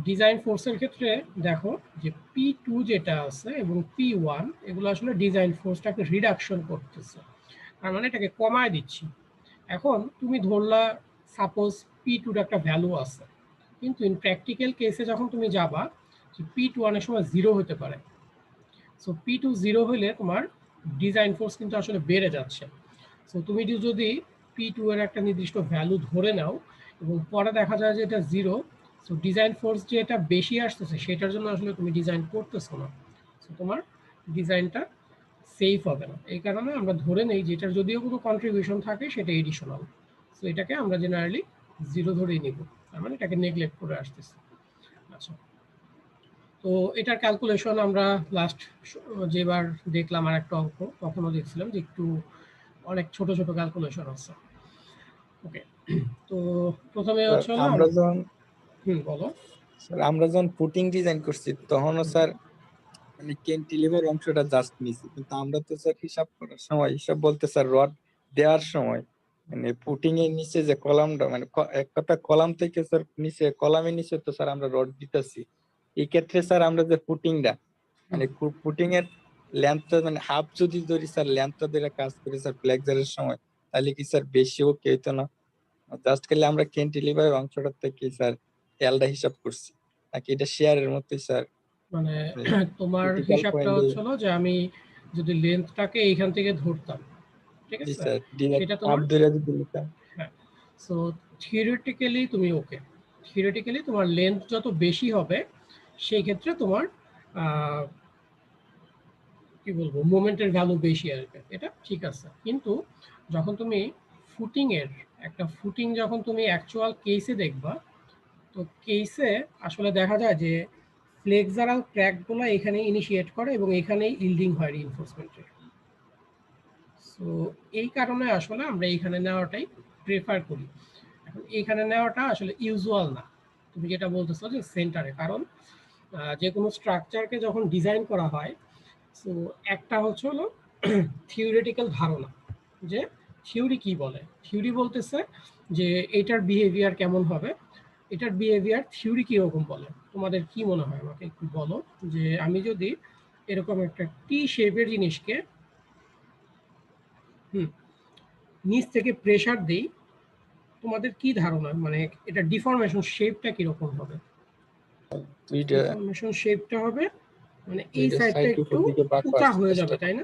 ডিজাইন ফোর্সের ক্ষেত্রে দেখো যে P2 যেটা আছে এবং P1 এগুলো আসলে ডিজাইন ফোর্সটাকে রিডাকশন করতেছে, তার মানে এটাকে কমায় দিচ্ছি। এখন তুমি ধরলা সাপোজ P2 একটা ভ্যালু আছে, কিন্তু ইন প্র্যাকটিক্যাল কেসে যখন তুমি যাবা যে P2 অনেক সময় 0 হতে পারে। সো P2 0 হলে তোমার ডিজাইন ফোর্স কিন্তু আসলে বেড়ে যাচ্ছে। সো তুমি যদি P2 এর একটা নির্দিষ্ট ভ্যালু ধরে নাও এবং পরে দেখা যায় যে এটা 0, সো ডিজাইন ফোর্স যে এটা বেশি আসতেছে সেটার জন্য আসলে তুমি ডিজাইন করতেছো না, সো তোমার ডিজাইনটা সেফ হবে না। এই কারণে আমরা ধরে নেই যে এটার যদিও কোনো কন্ট্রিবিউশন থাকে সেটা এডিশনাল, সো এটাকে আমরা জেনারেলি 0 ধরেই নিব, তার মানে এটাকে নেগলেক্ট করে আসতেছি। আচ্ছা, তো এটার ক্যালকুলেশন আমরা লাস্ট যেবার দেখলাম আর একটা অঙ্ক তখনও দেখছিলাম যে একটু অনেক ছোট ছোট ক্যালকুলেশন আছে। ওকে, তো প্রথমে হচ্ছে আমরা যখন বলো। স্যার আমরা যখন পুটিং ডিজাইন করছি তখনও স্যার মানে ক্যান্টিলিভার অংশটা জাস্ট নিছি, কিন্তু আমরা তো স্যার হিসাব করার সময়, হিসাব বলতে স্যার রড দেওয়ার সময় মানে পুটিং এর নিচে যে কলামটা মানে এক কথা কলাম থেকে স্যার নিচে কলামের নিচে তো স্যার আমরা রড দিতেছি। এই ক্ষেত্রে স্যার আমরা যে পুটিংটা মানে পুটিং এর লেন্থটা মানে হাফ যদি ধরি স্যার, লেন্থটা ধরে কাজ করি স্যার ফ্লেক্সারের সময়, তাহলে কি স্যার বেশিও কে হইতো না? জাস্ট খালি আমরা ক্যান্টিলিভারের অংশটা থেকে স্যার এলটা হিসাব করছি, নাকি এটা শেয়ারের মতোই স্যার? মানে তোমার ক্রিটিক্যাল হিসাবটা পয়েন্টে হচ্ছিল যে আমি যদি লেন্থটাকে এইখান থেকে ধরতাম, ঠিক জি আছে, স্যার ডিরেক্ট সেটা হাফ তোমার, ধরে যদি নিতাম। হ্যাঁ, সো থিওরিটিক্যালি তুমি ওকে, থিওরিটিক্যালি তোমার লেন্থ যত বেশি হবে সেই ক্ষেত্রে তোমার কি বলবো মোমেন্টের ভ্যালু বেশি আসবে, এটা ঠিক আছে। কিন্তু যখন তুমি ফুটিং এর একটা ফুটিং যখন তুমি অ্যাকচুয়াল কেসে দেখবা, তো কেসে আসলে দেখা যায় যে ফ্লেক্সারাল ক্র্যাকগুলো এখানে ইনিশিয়েট করে এবং এখানেই ইল্ডিং হয় রিইনফোর্সমেন্টের। সো এই কারণে আসলে আমরা এইখানে নেওয়াটাই প্রেফার করি। এখন এইখানে নেওয়াটা আসলে ইউজুয়াল না, তুমি যেটা বলতেছো যে সেন্টারে, কারণ যে কোনো স্ট্রাকচারকে যখন ডিজাইন করা হয়, সো একটা হচ্ছে হলো থিওরিটিক্যাল ধারণা, যে থিওরি কি বলে, থিওরি বলতেছে যে এটার বিহেভিয়ার কেমন হবে, এটার বিহেভিয়ার থিওরি কীরকম বলে। তোমাদের কি মনে হয় আমাকে একটু বলো, যে আমি যদি এরকম একটা টি শেপের জিনিসকে নিচ থেকে প্রেসার দেই, তোমাদের কি ধারণা, মানে এটা ডিফরমেশন শেপটা কিরকম হবে? দুইটা ডিফরমেশন শেপটা হবে মানে এই দুইটা সাইডটা সাইড একটু উপর দিকে বাঁকা উঁচা আসতে হয়ে চেষ্টা যাবে, তাই করি। না?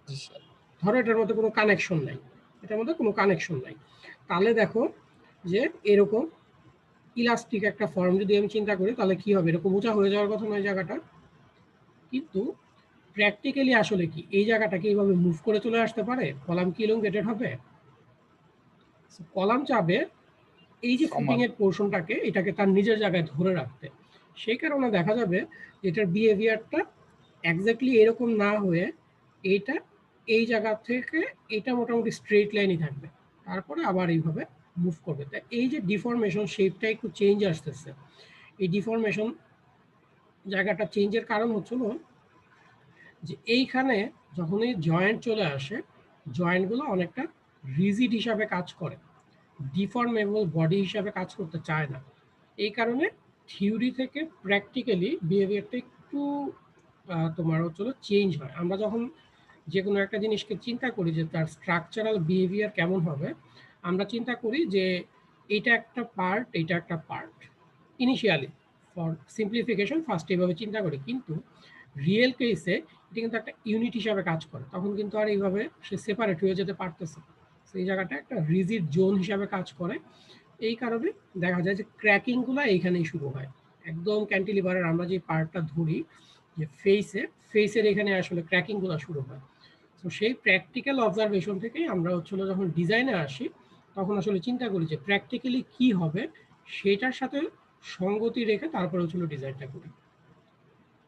জি স্যার। ধরো এটার মধ্যে কোনো কানেকশন নাই, এটার মধ্যে কোনো কানেকশন নাই, তাহলে দেখো যে এরকম ইলাস্টিক একটা ফর্ম যদি আমি চিন্তা করি, তাহলে কি হবে, এরকম উঁচা হয়ে যাওয়ার কথা নয় জায়গাটা। কিন্তু প্র্যাকটিক্যালি আসলে কি এই জায়গাটাকে এইভাবে মুভ করে চলে আসতে পারে? কলাম কি ইলংগেটেড হবে? কলাম চাবে এই যে ফুটিং সমান এর পোর্শনটাকে, এটাকে তার নিজের জায়গায় ধরে রাখতে। সেই কারণে দেখা যাবে এটার বিহেভিয়ারটা এক্স্যাক্টলি এরকম না হয়ে এইটা এই জায়গা থেকে এটা মোটামুটি স্ট্রেট লাইনই থাকবে, তারপরে আবার এইভাবে মুভ করবে। তাই এই যে ডিফরমেশন শেপটা একটু চেঞ্জ আসতেছে, এই ডিফরমেশন জায়গাটা চেঞ্জের কারণ হচ্ছিল যে এইখানে যখনই জয়েন্ট চলে আসে, জয়েন্টগুলো অনেকটা রিজিড হিসাবে কাজ করে, ডিফর্মেবল বডি হিসাবে কাজ করতে চায় না। এই কারণে থিওরি থেকে প্র্যাকটিক্যালি বিহেভিয়ারটা একটু তোমার হচ্ছিল চেঞ্জ হয়। আমরা যখন যে কোনো একটা জিনিসকে চিন্তা করি যে তার স্ট্রাকচারাল বিহেভিয়ার কেমন হবে, আমরা চিন্তা করি যে এটা একটা পার্ট, এটা একটা part, initially for simplification first এইভাবে চিন্তা করি। কিন্তু রিয়েল কেসে এটা কিন্তু একটা ইউনিট হিসাবে কাজ করে, তখন কিন্তু আর এইভাবে সে সেপারেট হয়ে যেতে পারতেছে। সেই জায়গাটা একটা রিজিড জোন হিসাবে কাজ করে। এই কারণে দেখা যায় যে ক্র্যাকিংগুলো এইখানেই শুরু হয়। একদম ক্যান্টিলিভারের আমরা যে পার্টটা ধরি যে ফেসের এখানে আসলে ক্র্যাকিংগুলো শুরু হয়। তো সেই প্র্যাকটিক্যাল অবজারভেশন থেকেই আমরা হচ্ছিল যখন ডিজাইনে আসি, তখন আসলে চিন্তা করি যে প্র্যাকটিক্যালি কি হবে সেটার সাথে সঙ্গতি রেখে তারপরে হচ্ছিল ডিজাইনটা করি।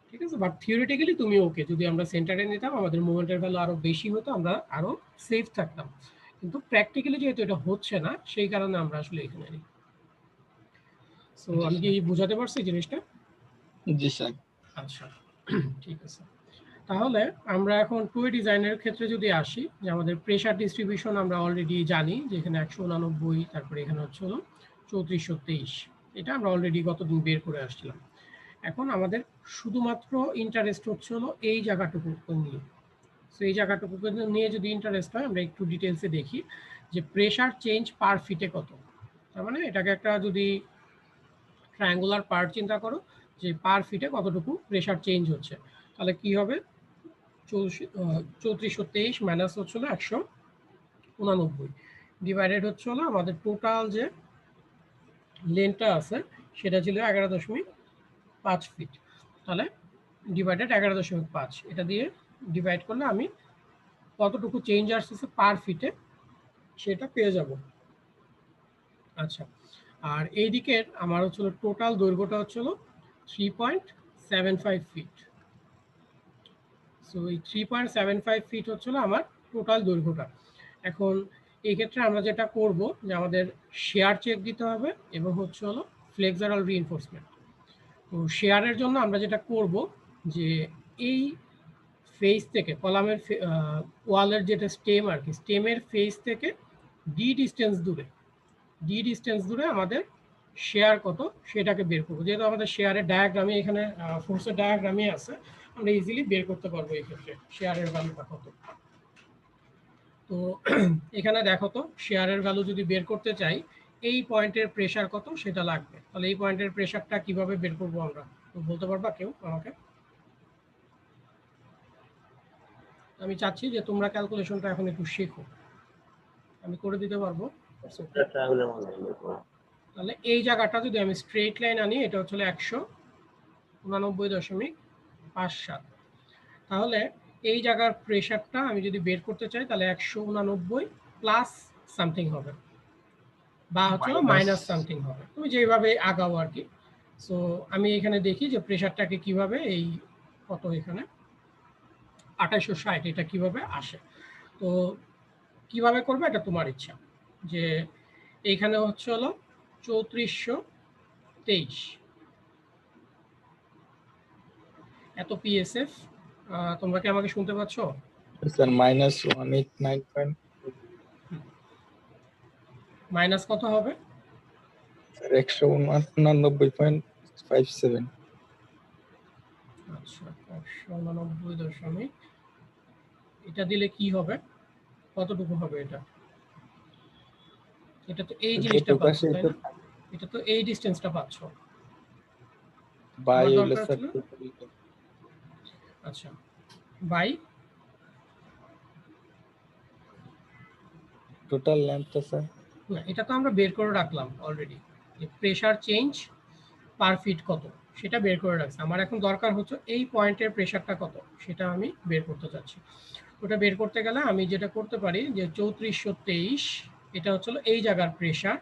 ঠিক আছে, বাট থিওরিটিক্যালি তুমি ওকে, যদি আমরা সেন্টারে নিতাম আমাদের মুভমেন্টের ভ্যালু আরো বেশি হতো, আমরা আরো সেফ থাকতাম। কিন্তু প্র্যাকটিক্যালি যেহেতু এটা হচ্ছে না, সেই কারণে আমরা আসলে এখানে নিই। সো আমি কি বোঝাতে পারছি জিনিসটা? জি স্যার। আচ্ছা, ঠিক আছে। তাহলে আমরা এখন টুয়ে ডিজাইনের ক্ষেত্রে যদি আসি, যে আমাদের প্রেসার ডিস্ট্রিবিউশন আমরা অলরেডি জানি যে এখানে 189, তারপরে এখানে হচ্ছে হলো 3423, এটা আমরা অলরেডি গতদিন বের করে আসছিলাম। এখন আমাদের শুধুমাত্র ইন্টারেস্ট হচ্ছে হলো এই জায়গাটুকু নিয়ে। সো এই জায়গাটুকু নিয়ে যদি ইন্টারেস্ট হয়, আমরা একটু ডিটেলসে দেখি যে প্রেসার চেঞ্জ পার ফিটে কত। তার মানে এটাকে একটা যদি ট্রায়াঙ্গুলার পার্ট চিন্তা করো যে পার ফিটে কতটুকু প্রেসার চেঞ্জ হচ্ছে, তাহলে কি হবে 3423 মাইনাস হচ্ছিল 189 ডিভাইডেড হচ্ছে হলো আমাদের টোটাল যে লেন্থটা আছে সেটা ছিল 11.5 ফিট, তাহলে ডিভাইডেড 11.5, এটা দিয়ে ডিভাইড করলে আমি কতটুকু চেঞ্জ আসতেছে পার ফিটে সেটা পেয়ে যাব। আচ্ছা, আর এই দিকের আমার হচ্ছিল টোটাল দৈর্ঘ্যটা হচ্ছিল 3.75 ফিট। সো এই 3.75 ফিট হচ্ছিল আমার টোটাল দৈর্ঘ্যটা। এখন এই ক্ষেত্রে আমরা যেটা করব যে আমাদের শেয়ার চেক দিতে হবে এবং হচ্ছে হলো ফ্লেক্সারাল রিইনফোর্সমেন্ট। তো শেয়ারের জন্য আমরা যেটা করব যে এই ফেস থেকে কলামের ওয়ালের যেটা স্টেম আর কি, স্টেমের ফেস থেকে ডি ডিস্টেন্স দূরে আমাদের শেয়ার কত সেটাকে বের করবো। যেহেতু আমাদের শেয়ারের ডায়াগ্রামে এখানে ফোর্সের ডায়াগ্রামে আছে, আমরা ইজিলি বের করতে পারবো এই ক্ষেত্রে শেয়ারের ভ্যালুটা কত। তো এখানে দেখো তো শেয়ারের ভ্যালু যদি বের করতে চাই, এই পয়েন্টের প্রেসার কত সেটা লাগবে। তাহলে এই পয়েন্টের প্রেসারটা কিভাবে বের করবো আমরা, তো বলতে পারবা কেউ আমাকে? আমি চাচ্ছি যে তোমরা ক্যালকুলেশনটা এখন একটু শেখো, আমি করে দিতে পারবো। ট্রায়াঙ্গলের মধ্যে বের করো। তাহলে এই জায়গাটা যদি আমি স্ট্রেট লাইন আনি, এটা হচ্ছে 189.57, তাহলে এই জায়গার প্রেসারটা আমি যদি বের করতে চাই তাহলে 189 প্লাস সামথিং হবে, বা হচ্ছে মাইনাস সামথিং হবে, তুমি যেভাবে আগাও আর কি। সো আমি এখানে দেখি যে প্রেসারটাকে কিভাবে এই কত এখানে 2860 এটা কিভাবে আসে। তো কিভাবে করবে এটা তোমার ইচ্ছা। যে এইখানে হচ্ছে হলো 3423 এত পিএসএফ। তোমরা কি আমাকে শুনতে পাচ্ছ? স্যার -189. মাইনাস কত হবে? 189.57. আচ্ছা 189. এটা দিলে কি হবে, কতটুকু হবে এটা? এটা তো এই জিনিসটা পাচ্ছ তাই না, এটা তো এই ডিসটেন্সটা পাচ্ছ। বাই আমার হলো দরকার স্যার ছিল, আচ্ছা বাই টোটাল লেন্থ তো স্যার না, এটা তো আমরা বের করে রাখলাম অলরেডি, যে প্রেসার চেঞ্জ পার ফিট কত সেটা বের করে রাখছি। আমার এখন দরকার হচ্ছে এই পয়েন্টের প্রেসারটা কত সেটা আমি বের করতে চাচ্ছি। ওটা বের করতে গেলে আমি যেটা করতে পারি যে 3423 এটা হচ্ছে এই জায়গার প্রেসার,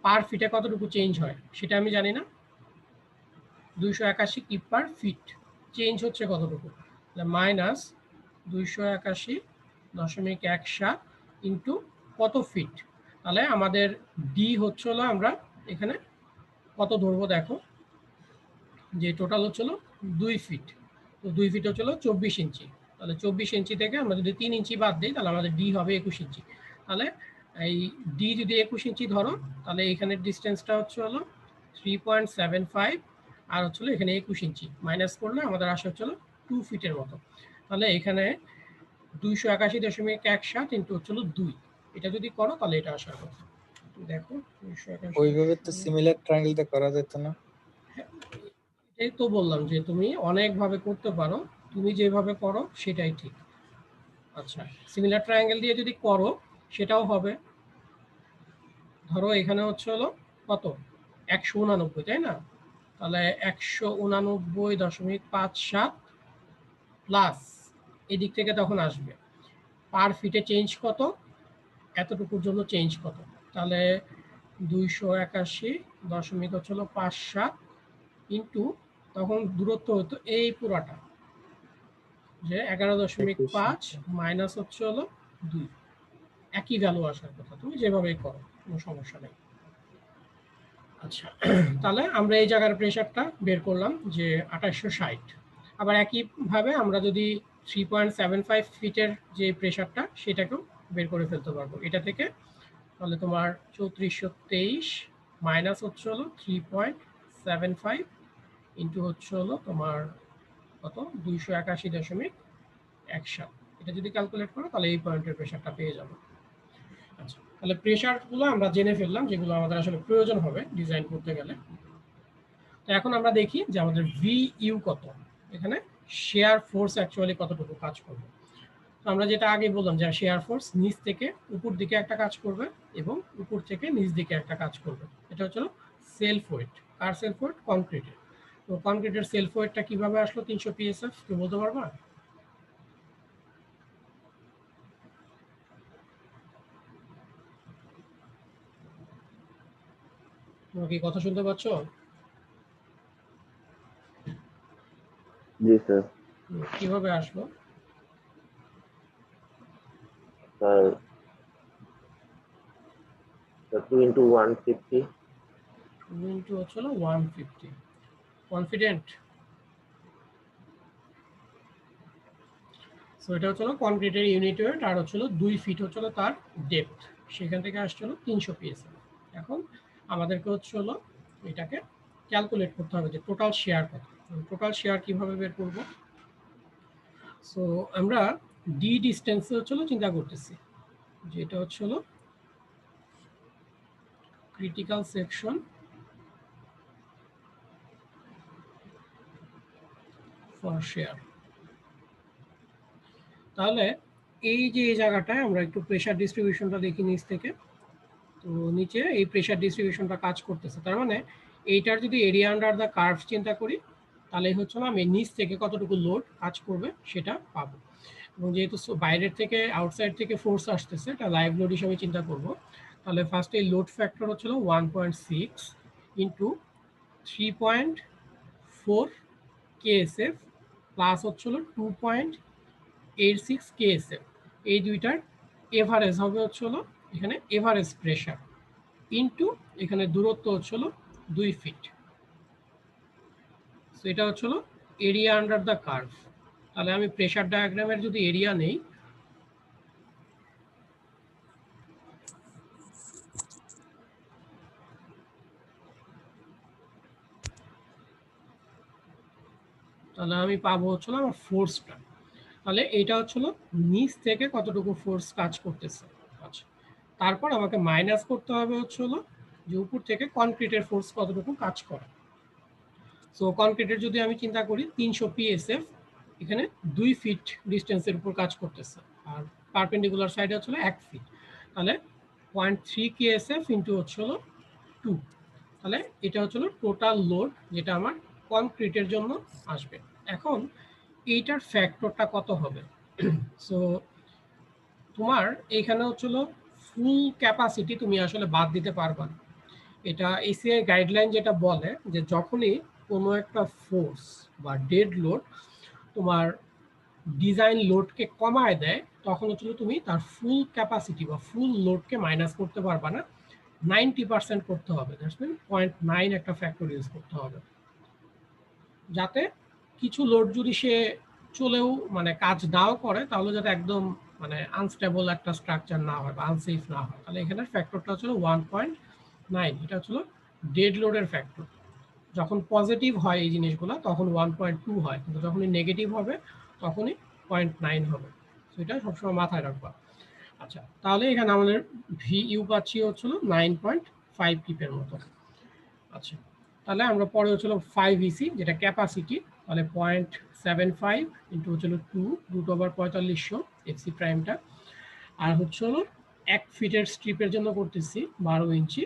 পার ফিটে কতটুকু চেঞ্জ হয় সেটা আমি জানি না। 281 কিপ পার ফিট চেঞ্জ হচ্ছে কতটুকু, মাইনাস 281.17 ইন্টু কত ফিট। তাহলে আমাদের ডি হচ্ছে হলো, আমরা এখানে কত ধরবো দেখো, যে টোটাল হচ্ছিল 2 ফিট, তো 2 ফিট হচ্ছিল 24 ইঞ্চি। তাহলে 24 ইঞ্চি থেকে আমরা যদি 3 ইঞ্চি বাদ দিই তাহলে আমাদের ডি হবে 21 ইঞ্চি। তাহলে এই ডি যদি 21 ইঞ্চি ধরো, তাহলে এখানের ডিস্টেন্সটা হচ্ছে হলো 3.75, আর হচ্ছিল এখানে 21 ইঞ্চি মাইনাস করলে আমাদের আসে হচ্ছিল 2 ফিটের মতো। তাহলে এখানে 281.17 ইন্টু হচ্ছিল 2, এটা যদি করো তাহলে এটা আসার কথা। দেখো 281, ওইভাবে তো সিমিলার ট্রায়াঙ্গেলটা করা যেত না? এই তো বললাম যে তুমি অনেকভাবে করতে পারো, তুমি যেভাবে করো সেটাই ঠিক। আচ্ছা সিমিলার ট্রায়াঙ্গেল দিয়ে যদি করো সেটাও হবে। ধরো এখানে হচ্ছে হলো কত 189 তাই না, তাহলে 189.57 প্লাস এদিক থেকে তখন আসবে পার ফিটে চেঞ্জ কত, এতটুকুর জন্য চেঞ্জ কত, তাহলে 281.57 ইন্টু তখন দূরত্ব হতো এই পুরাটা, যে 11.5 মাইনাস হচ্ছে হলো 2, একই ভ্যালু আসার কথা, তুমি যেভাবেই করো কোনো সমস্যা নেই। আচ্ছা তাহলে আমরা এই জায়গার প্রেসারটা বের করলাম যে 2860। আবার একইভাবে আমরা যদি 3.75 ফিটের যে প্রেসারটা সেটাকেও বের করে ফেলতে পারবো এটা থেকে। তাহলে তোমার 3423 মাইনাস হচ্ছে হলো 3.75 ইন্টু হচ্ছে হলো তোমার কত 281.17, এটা যদি ক্যালকুলেট করো তাহলে এই পয়েন্টের প্রেসারটা পেয়ে যাবো। আচ্ছা তাহলে প্রেসারগুলো আমরা জেনে ফেললাম যেগুলো আমাদের আসলে প্রয়োজন হবে ডিজাইন করতে গেলে। তো এখন আমরা দেখি যে আমাদের ভি ইউ কত, এখানে শেয়ার ফোর্স অ্যাকচুয়ালি কতটুকু কাজ করবে। তো আমরা যেটা আগে বললাম যে শেয়ার ফোর্স নিচ থেকে উপর দিকে একটা কাজ করবে এবং উপর থেকে নিচ দিকে একটা কাজ করবে, এটা হচ্ছে সেলফ ওয়েট। কার সেলফ ওয়েট? কংক্রিটের। তো কংক্রিটের সেলফ ওয়েটটা কিভাবে আসলো 300 পিএসএফ, কেউ বলতে পারবা? তোমরা কি কথা শুনতে পাচ্ছ? জি স্যার। কিভাবে আসলো? স্যার 2 into 150 ইন্টু হচ্ছে 150। কনফিডেন্ট? সো এটা হচ্ছিল কনক্রিটের ইউনিট ওয়েট, আর হচ্ছিল 2 ফিট হচ্ছিল তার ডেপথ, সেখান থেকে আসছিল 300 পিএসএম। এখন আমাদেরকে হচ্ছিল এটাকে ক্যালকুলেট করতে হবে যে টোটাল শেয়ার কত। টোটাল শেয়ার কিভাবে বের করব? সো আমরা ডি ডিস্টেন্স হচ্ছিল চিন্তা করতেছি, যেটা হচ্ছিল ক্রিটিক্যাল সেকশন ফর শেয়ার। তাহলে এই যে এই জায়গাটায় আমরা একটু প্রেসার ডিস্ট্রিবিউশনটা দেখি নিচ থেকে। তো নিচে এই প্রেসার ডিস্ট্রিবিউশনটা কাজ করতেছে, তার মানে এইটার যদি এরিয়া আন্ডার দ্য কার্ভ চিন্তা করি, তাহলে হচ্ছে না আমি নিচ থেকে কতটুকু লোড কাজ করবে সেটা পাবো। এবং যেহেতু বাইরের থেকে আউটসাইড থেকে ফোর্স আসতেছে, এটা লাইভ লোড হিসাবে চিন্তা করব। তাহলে ফার্স্টে এই লোড ফ্যাক্টর হচ্ছিল 1.6 ইন্টু 3.4 কেএসএফ প্লাস হচ্ছিল 2.86 কেএসএফ। এই দুইটার এভারেজ হবে হচ্ছিল এখানে এভারেজ প্রেশার ইন্টু এখানে দূরত্ব হচ্ছিল 2 ফিট। সো এটা হচ্ছিল এরিয়া আন্ডার দ্য কার্ভ। তাহলে আমি প্রেসার ডায়াগ্রামের যদি এরিয়া নেই, তাহলে আমি পাবো হচ্ছিল আমার ফোর্সটা। তাহলে এটা হচ্ছিল নিচ থেকে কতটুকু ফোর্স কাজ করতেছে। আচ্ছা, তারপর আমাকে মাইনাস করতে হবে হচ্ছিল যে উপর থেকে কনক্রিটের ফোর্স কতটুকু কাজ করে। সো কনক্রিটের যদি আমি চিন্তা করি 300 পিএসএফ এখানে 2 ফিট ডিস্টেন্সের উপর কাজ করতেছে, আর পারপেন্ডিকুলার সাইডে হচ্ছিল 1 ফিট। তাহলে 0.3 কেএসএফ ইন্টু হচ্ছিল 2। তাহলে এটা হচ্ছিল টোটাল লোড যেটা আমার কনক্রিটের জন্য আসবে। এখন এইটার ফ্যাক্টরটা কত হবে? সো তোমার এইখানে হচ্ছিল ফুল ক্যাপাসিটি তুমি আসলে বাদ দিতে পারবা না। এটা এসিআই গাইডলাইন যেটা বলে যে যখনই কোনো একটা ফোর্স বা ডেড লোড তোমার ডিজাইন লোডকে কমায় দেয়, তখন হচ্ছিল তুমি তার ফুল ক্যাপাসিটি বা ফুল লোডকে মাইনাস করতে পারবা না, 90% করতে হবে। দ্যাটস মিন 0.9 একটা ফ্যাক্টর ইউজ করতে হবে, যাতে কিছু লোড যদি সে চলেও মানে কাজ নাও করে, তাহলে যাতে একদম মানে আনস্টেবল একটা স্ট্রাকচার না হয় বা আনসেফ না হয়। তাহলে এখানে ফ্যাক্টরটা হচ্ছিল 1.9। এটা হচ্ছিল ডেড লোডের ফ্যাক্টর। যখন পজিটিভ হয় এই জিনিসগুলো তখন 1.2 হয়, কিন্তু যখনই নেগেটিভ হবে তখনই 0.9 হবে। তো এটা সবসময় মাথায় রাখবা। আচ্ছা, তাহলে এখানে আমাদের ভি ইউ পাচ্ছি হচ্ছিল 9.5 কিপের মতো। আচ্ছা, তাহলে আমরা পরে হচ্ছিল 5 ইসি যেটা ক্যাপাসিটি, তাহলে 0.75 ইন্টু হচ্ছিল 2 √4500 এফসি প্রাইমটা। আর হচ্ছে হলো 1 ফিটের স্ট্রিপের জন্য করতেছি 12 ইঞ্চি,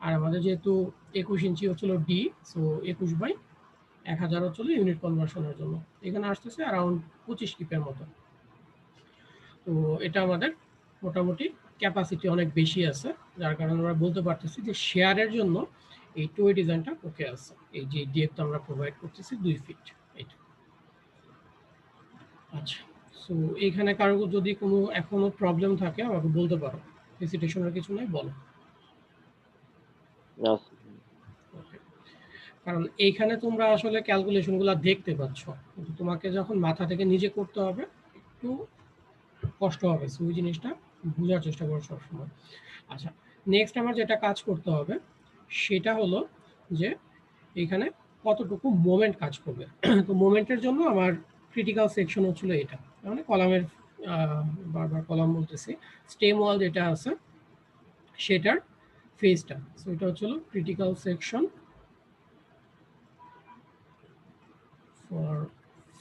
আর আমাদের যেহেতু 21 ইঞ্চি হচ্ছিল ডি, সো 21/1000 হচ্ছিল ইউনিট কনভার্সনের জন্য। এখানে আসতেছে অ্যারাউন্ড 25 কিপের মতো। তো এটা আমাদের মোটামুটি ক্যাপাসিটি অনেক বেশি আছে, যার কারণে আমরা বলতে পারতেছি যে শেয়ারের জন্য এই টয় ডিজাইনটা ওকে আছে। এই যে ডেপথ আমরা প্রোভাইড করতেছি 2 ফিট এইটা। আচ্ছা, সো এইখানে কারো যদি কোনো এখনো প্রবলেম থাকে আমাকে বলতে পারো, হেসিটেশনের কিছু নাই, বলো। ওকে, কারণ এইখানে তোমরা আসলে ক্যালকুলেশনগুলো দেখতে পাচ্ছ, কিন্তু তোমাকে যখন মাথা থেকে নিজে করতে হবে একটু কষ্ট হবে। সো ওই জিনিসটা বোঝার চেষ্টা করো সবসময়। আচ্ছা, নেক্সট আমার যেটা কাজ করতে হবে সেটা হলো যে এখানে কতটুকু মোমেন্ট কাজ করবে। তো মোমেন্টের জন্য আমার ক্রিটিক্যাল সেকশন হচ্ছিল এটা, মানে কলামের বারবার কলাম বলতেছি, স্টেম ওয়াল যেটা আছে সেটার ফেজটা। সো এটা হচ্ছিল ক্রিটিক্যাল সেকশন ফর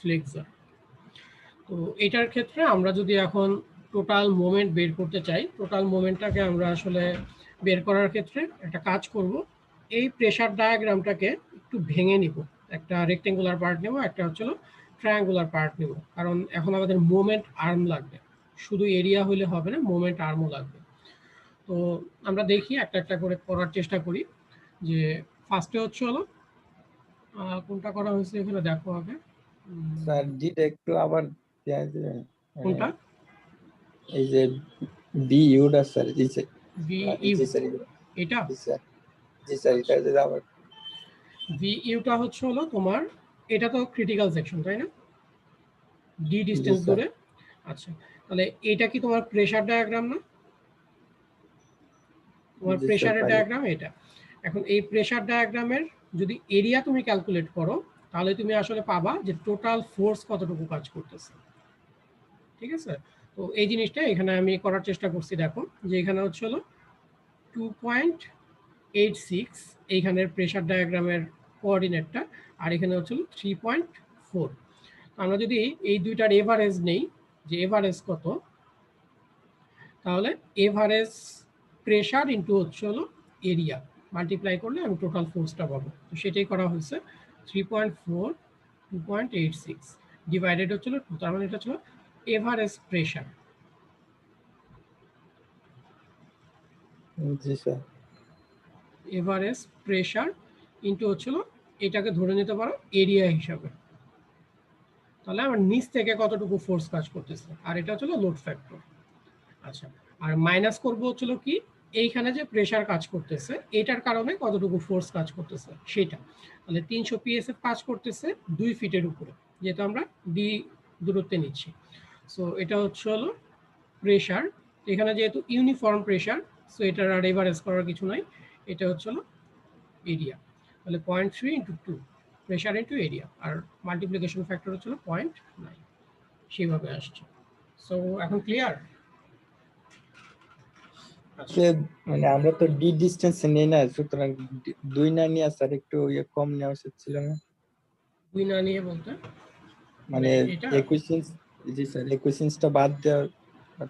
ফ্লেক্সার। তো এটার ক্ষেত্রে আমরা যদি এখন টোটাল মোমেন্ট বের করতে চাই, টোটাল মোমেন্টটাকে আমরা আসলে বের করার ক্ষেত্রে একটা কাজ করব, এই প্রেসার ডায়াগ্রামটাকে একটু ভেঙে নিব, একটা রেক্টেঙ্গুলার পার্ট নেব, একটা হচ্ছিল ট্রায়াঙ্গুলার পার্ট নেব, কারণ এখন আমাদের মোমেন্ট আর্ম লাগবে, শুধু এরিয়া হলে হবে না, মোমেন্ট আর্মও লাগবে। তো আমরা দেখি একটা একটা করে করার চেষ্টা করি। যে ফার্স্টে হচ্ছে হলো কোনটা করা হয়েছে এখানে দেখো আগে, স্যার ডিটা একটু আবার দেয়া দিবেন? কোনটা? এই যে বি ইউটা স্যার, জি sir, V G U, sir, এটা জি স্যার, জি স্যার, এটা যদি আবার ভি ইউটা হচ্ছে হলো তোমার, এটা তো ক্রিটিক্যাল সেকশন তাই না, ডি ডিস্টেন্স স্যার। ধরে। আচ্ছা, তাহলে এটা কি তোমার প্রেসার ডায়াগ্রাম না? তোমার জি স্যার প্রেসারের পাই। ডায়াগ্রাম এটা। এখন এই প্রেসার ডায়াগ্রামের যদি এরিয়া তুমি ক্যালকুলেট করো, তাহলে তুমি আসলে পাবা যে টোটাল ফোর্স কতটুকু কাজ করতেছে। ঠিক আছে, তো এই জিনিসটা এখানে আমি করার চেষ্টা করছি। দেখো যে এখানে হচ্ছে হলো 2.86 এইখানের প্রেসার ডায়াগ্রামের কোঅর্ডিনেটটা, আর এখানে হচ্ছে 3.4। আমরা যদি এই দুইটার এভারেজ নেই, যে এভারেজ কত, তাহলে এভারেজ প্রেসার ইন্টু হচ্ছে হলো এরিয়া মাল্টিপ্লাই করলে আমি টোটাল ফোর্সটা পাবো। তো সেটাই করা হয়েছে, 3.4 2.86 ডিভাইডেড হচ্ছিল 2, তার মানে এটা ছিল এভারেজ প্রেসার। জি স্যার। এভারেজ প্রেসার ইন্টু হচ্ছিল, এটাকে ধরে নিতে পারো এরিয়া হিসাবে। তাহলে আমার নিচ থেকে কতটুকু ফোর্স কাজ করতেছে, আর এটা হচ্ছিল লোড ফ্যাক্টর। আচ্ছা, আর মাইনাস করবো হচ্ছিল কি, এইখানে যে প্রেসার কাজ করতেছে এটার কারণে কতটুকু ফোর্স কাজ করতেছে সেটা। তাহলে 300 পিএসএফ কাজ করতেছে 2 ফিটের উপরে, যেহেতু আমরা ডি দূরত্বে নিচ্ছি। সো এটা হচ্ছে হলো প্রেসার। এখানে যেহেতু ইউনিফর্ম প্রেসার, সো এটার আর এভারেজ করার কিছু নাই, এটা হচ্ছে হলো এরিয়া। তাহলে 0.3 ইন্টু 2 প্রেসার ইন্টু এরিয়া, আর মাল্টিপ্লিকেশন ফ্যাক্টর হচ্ছে 0.9, সেইভাবে আসছে। সো এখন ক্লিয়ার? সে মানে আমরা তো ডি ডিস্টেন্স নেই না, সুতরাং 2 না নিয়ে স্যার একটু কম নেওয়া উচিত ছিল না? 2 না নিয়ে বলতে মানে এটা 21 ইঞ্চ। জি স্যার 21 ইঞ্চটা বাদ দেওয়ার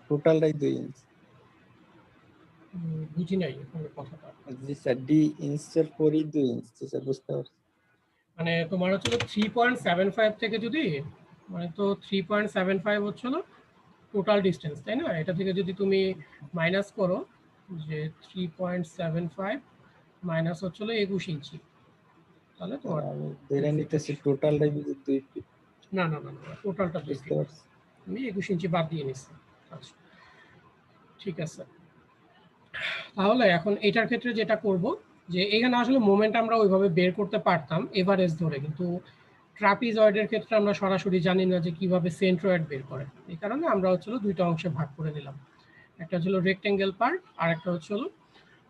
টোটালটাই 2 ইঞ্চ। বুঝি নাই আপনার কথাটা। জি স্যার ডি ইঞ্চের পরই 2 ইঞ্চ। জি স্যার বুঝতে পারছি। মানে তোমার হচ্ছে 3.75 থেকে যদি, মানে তো 3.75 হচ্ছিল টোটাল ডিস্টেন্স, তাই না? এটা থেকে যদি তুমি মাইনাস করো, যে 3.75 মাইনাস হচ্ছিল 21 ইঞ্চি, তাহলে স্যার তোমার আমি 2 ধরে ফিট নিতেছি আসছে। টোটালটাই বুঝি 2 ফিট। না না না না, টোটালটা 2 বুঝতে ফিট, পারছি। আমি 21 ইঞ্চি বাদ দিয়ে নিচ্ছি। আচ্ছা, ঠিক আছে। তাহলে এখন এটার ক্ষেত্রে যেটা করব, যে এখানে আসলে মোমেন্ট আমরা ওইভাবে বের করতে পারতাম এভারেজ ধরে, কিন্তু ট্রাপিজয়েডের ক্ষেত্রে আমরা সরাসরি জানি না যে কিভাবে সেন্ট্রয়েড বের করে। এই কারণে আমরা হচ্ছে দুইটা অংশে ভাগ করে নিলাম, একটা হচ্ছে রেক্টেঙ্গেল পার্ট আর একটা হচ্ছে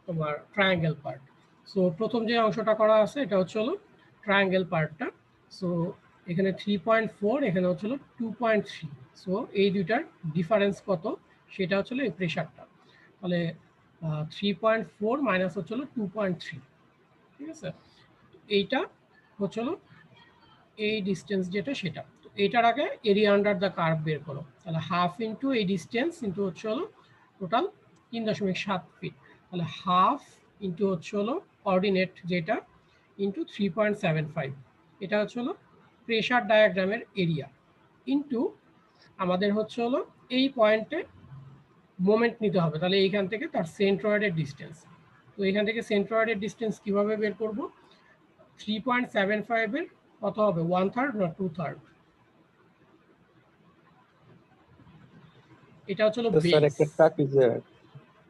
তোমার ট্রায়াঙ্গেল পার্ট। সো প্রথম যে অংশটা করা আছে এটা হচ্ছে ট্রায়াঙ্গেল পার্টটা। সো এখানে 3.4, এখানে হচ্ছে 2.3। সো এই দুইটার ডিফারেন্স কত সেটা হচ্ছে এই প্রেশারটা। তাহলে 3.4 মাইনাস হচ্ছে 2.3, ঠিক আছে? এইটা হচ্ছে এই ডিস্টেন্স যেটা সেটা। তো এটার আগে এরিয়া আন্ডার দ্য কার্ভ বের করো, তাহলে হাফ ইন্টু এই ডিস্টেন্স ইন্টু হচ্ছে টোটাল 3.7 ফিট, তাহলে হাফ ইন্টু হচ্ছে অর্ডিনেট যেটা ইন্টু 3.75, এটা হচ্ছে প্রেশার ডায়াগ্রামের এরিয়া ইন্টু আমাদের হচ্ছে এই পয়েন্টে মোমেন্ট নিতে হবে। তাহলে এইখান থেকে তার সেন্ট্রয়েডের ডিস্টেন্স। তো এখান থেকে সেন্ট্রয়েডের ডিস্টেন্স কিভাবে বের করব? 3.75 এর কত হবে, 1/3 না 2/3? এটা হচ্ছে তো স্যার বেস। একটা ট্রাপিজয়েড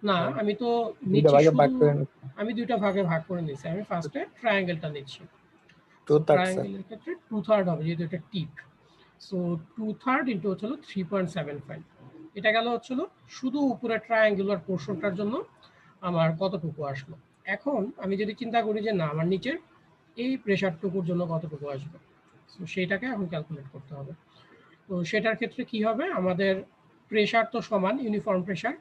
না, আমি তো দুইটা নিচ্ছি ভাগে শুধু, ভাগ করে নিচ্ছি। আমি দুইটা ভাগে ভাগ করে নিচ্ছি। আমি ফার্স্টে ট্রায়াঙ্গেলটা নিচ্ছি। তো তার স্যার ট্রায়াঙ্গেলের ক্ষেত্রে 2/3 হবে, যেহেতু এটা টিপ। সো 2/3 ইন্টু হচ্ছে 3.75, এটা গেল হচ্ছে শুধু উপরে ট্রায়াঙ্গুলার পোর্শনটার জন্য আমার কতটুকু আসলো। এখন আমি যদি চিন্তা করি যে না, আমার নিচের এই প্রেশারটুকুর জন্য কতটুকু আসবে, সো সেইটাকে এখন ক্যালকুলেট করতে হবে। তো সেটার ক্ষেত্রে কি হবে, আমাদের প্রেশার তো সমান ইউনিফর্ম প্রেশার